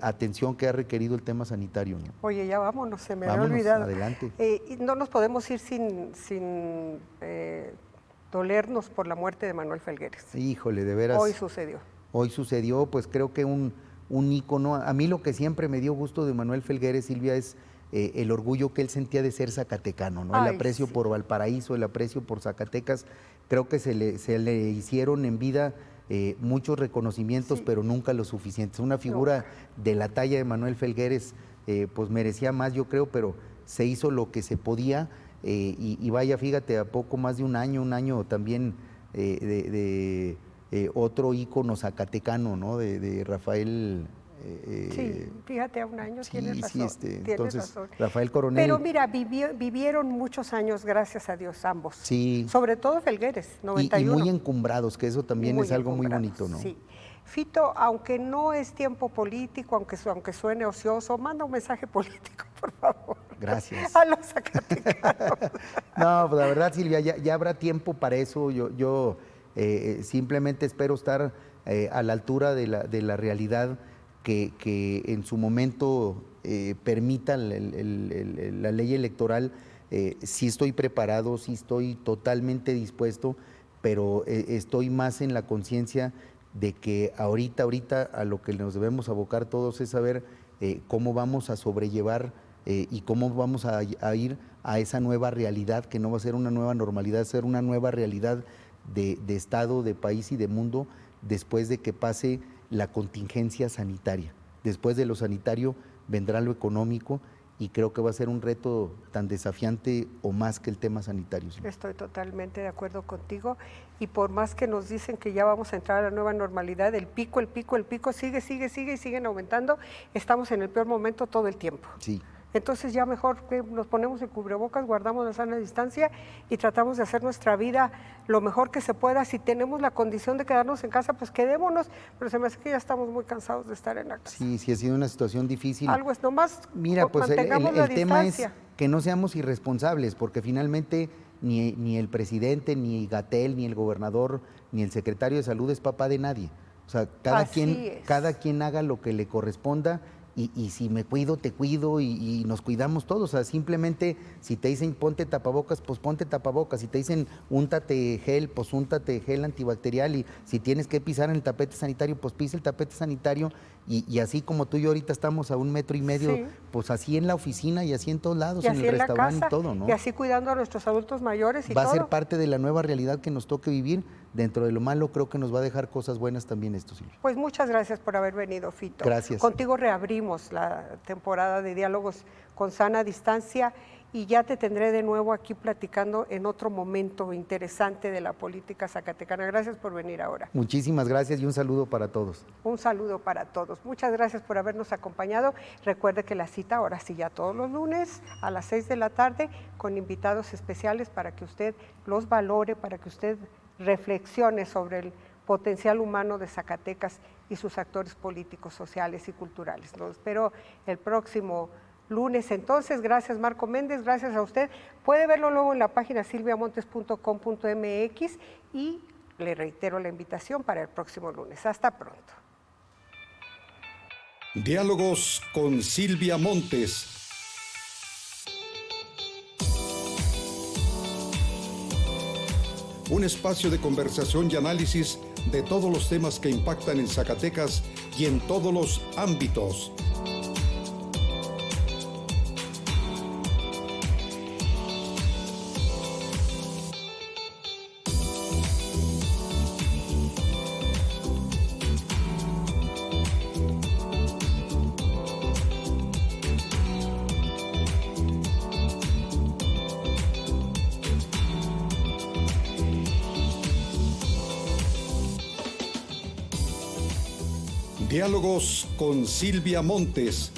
[SPEAKER 3] atención que ha requerido el tema sanitario, ¿no?
[SPEAKER 2] Oye, ya vámonos, se me había olvidado.
[SPEAKER 3] Adelante.
[SPEAKER 2] No nos podemos ir sin dolernos por la muerte de Manuel Felgueres.
[SPEAKER 3] Híjole, de veras.
[SPEAKER 2] Hoy sucedió.
[SPEAKER 3] Hoy sucedió, pues creo que un ícono. A mí lo que siempre me dio gusto de Manuel Felgueres, Silvia, es el orgullo que él sentía de ser zacatecano, ¿no? El aprecio por Valparaíso, el aprecio por Zacatecas. Creo que se le hicieron en vida muchos reconocimientos, pero nunca lo suficientes. Una figura de la talla de Manuel Felgueres, pues merecía más, yo creo, pero se hizo lo que se podía, y vaya, fíjate, a poco más de un año también de otro ícono zacatecano, ¿no? De Rafael.
[SPEAKER 2] Sí, fíjate, a un año, tienes razón.
[SPEAKER 3] Entonces,
[SPEAKER 2] razón.
[SPEAKER 3] Rafael Coronel.
[SPEAKER 2] Pero mira, vivieron muchos años, gracias a Dios, ambos.
[SPEAKER 3] Sí.
[SPEAKER 2] Sobre todo Felgueres, 91.
[SPEAKER 3] Y muy encumbrados, que eso también es algo muy bonito, ¿no?
[SPEAKER 2] Sí. Fito, aunque no es tiempo político, aunque suene ocioso, manda un mensaje político, por favor.
[SPEAKER 3] Gracias.
[SPEAKER 2] A los zacatecanos.
[SPEAKER 3] No, pues la verdad, Silvia, ya habrá tiempo para eso. Yo simplemente espero estar a la altura de la realidad que en su momento permita la ley electoral. Sí estoy preparado, sí estoy totalmente dispuesto, pero estoy más en la conciencia de que ahorita a lo que nos debemos abocar todos es saber cómo vamos a sobrellevar y cómo vamos a ir a esa nueva realidad, que no va a ser una nueva normalidad, va a ser una nueva realidad de Estado, de país y de mundo, después de que pase la contingencia sanitaria. Después de lo sanitario vendrá lo económico, y creo que va a ser un reto tan desafiante o más que el tema sanitario. ¿Sí?
[SPEAKER 2] Estoy totalmente de acuerdo contigo, y por más que nos dicen que ya vamos a entrar a la nueva normalidad, el pico sigue y siguen aumentando. Estamos en el peor momento todo el tiempo.
[SPEAKER 3] Sí.
[SPEAKER 2] Entonces ya mejor que nos ponemos el cubrebocas, guardamos la sana distancia y tratamos de hacer nuestra vida lo mejor que se pueda. Si tenemos la condición de quedarnos en casa, pues quedémonos, pero se me hace que ya estamos muy cansados de estar en la casa.
[SPEAKER 3] Sí, ha sido una situación difícil.
[SPEAKER 2] Algo es nomás.
[SPEAKER 3] Mira, pues el tema es
[SPEAKER 2] distancia.
[SPEAKER 3] Que no seamos irresponsables, porque finalmente ni el presidente, ni Gatell, ni el gobernador, ni el secretario de Salud es papá de nadie. O sea, cada quien haga lo que le corresponda. Y si me cuido, te cuido, y nos cuidamos todos. O sea, simplemente si te dicen ponte tapabocas, pues ponte tapabocas. Si te dicen úntate gel, pues úntate gel antibacterial. Y si tienes que pisar en el tapete sanitario, pues pisa el tapete sanitario. Y así como tú y yo ahorita estamos a 1,5 metros, pues así en la oficina y así en todos lados, en el restaurante y todo, ¿no?
[SPEAKER 2] Y así cuidando a nuestros adultos mayores y todo.
[SPEAKER 3] Va a ser parte de la nueva realidad que nos toque vivir. Dentro de lo malo, creo que nos va a dejar cosas buenas también esto, Silvia.
[SPEAKER 2] Pues muchas gracias por haber venido, Fito.
[SPEAKER 3] Gracias.
[SPEAKER 2] Contigo reabrimos la temporada de diálogos con sana distancia, y ya te tendré de nuevo aquí platicando en otro momento interesante de la política zacatecana. Gracias por venir ahora.
[SPEAKER 3] Muchísimas gracias y un saludo para todos.
[SPEAKER 2] Un saludo para todos. Muchas gracias por habernos acompañado. Recuerde que la cita ahora sí ya todos los lunes a las 6 de la tarde con invitados especiales para que usted los valore, para que usted reflexione sobre el potencial humano de Zacatecas y sus actores políticos, sociales y culturales. Lo espero el próximo lunes. Entonces, gracias Marco Méndez, gracias a usted. Puede verlo luego en la página silviamontes.com.mx, y le reitero la invitación para el próximo lunes. Hasta pronto.
[SPEAKER 1] Diálogos con Silvia Montes. Un espacio de conversación y análisis de todos los temas que impactan en Zacatecas y en todos los ámbitos. Diálogos con Silvia Montes,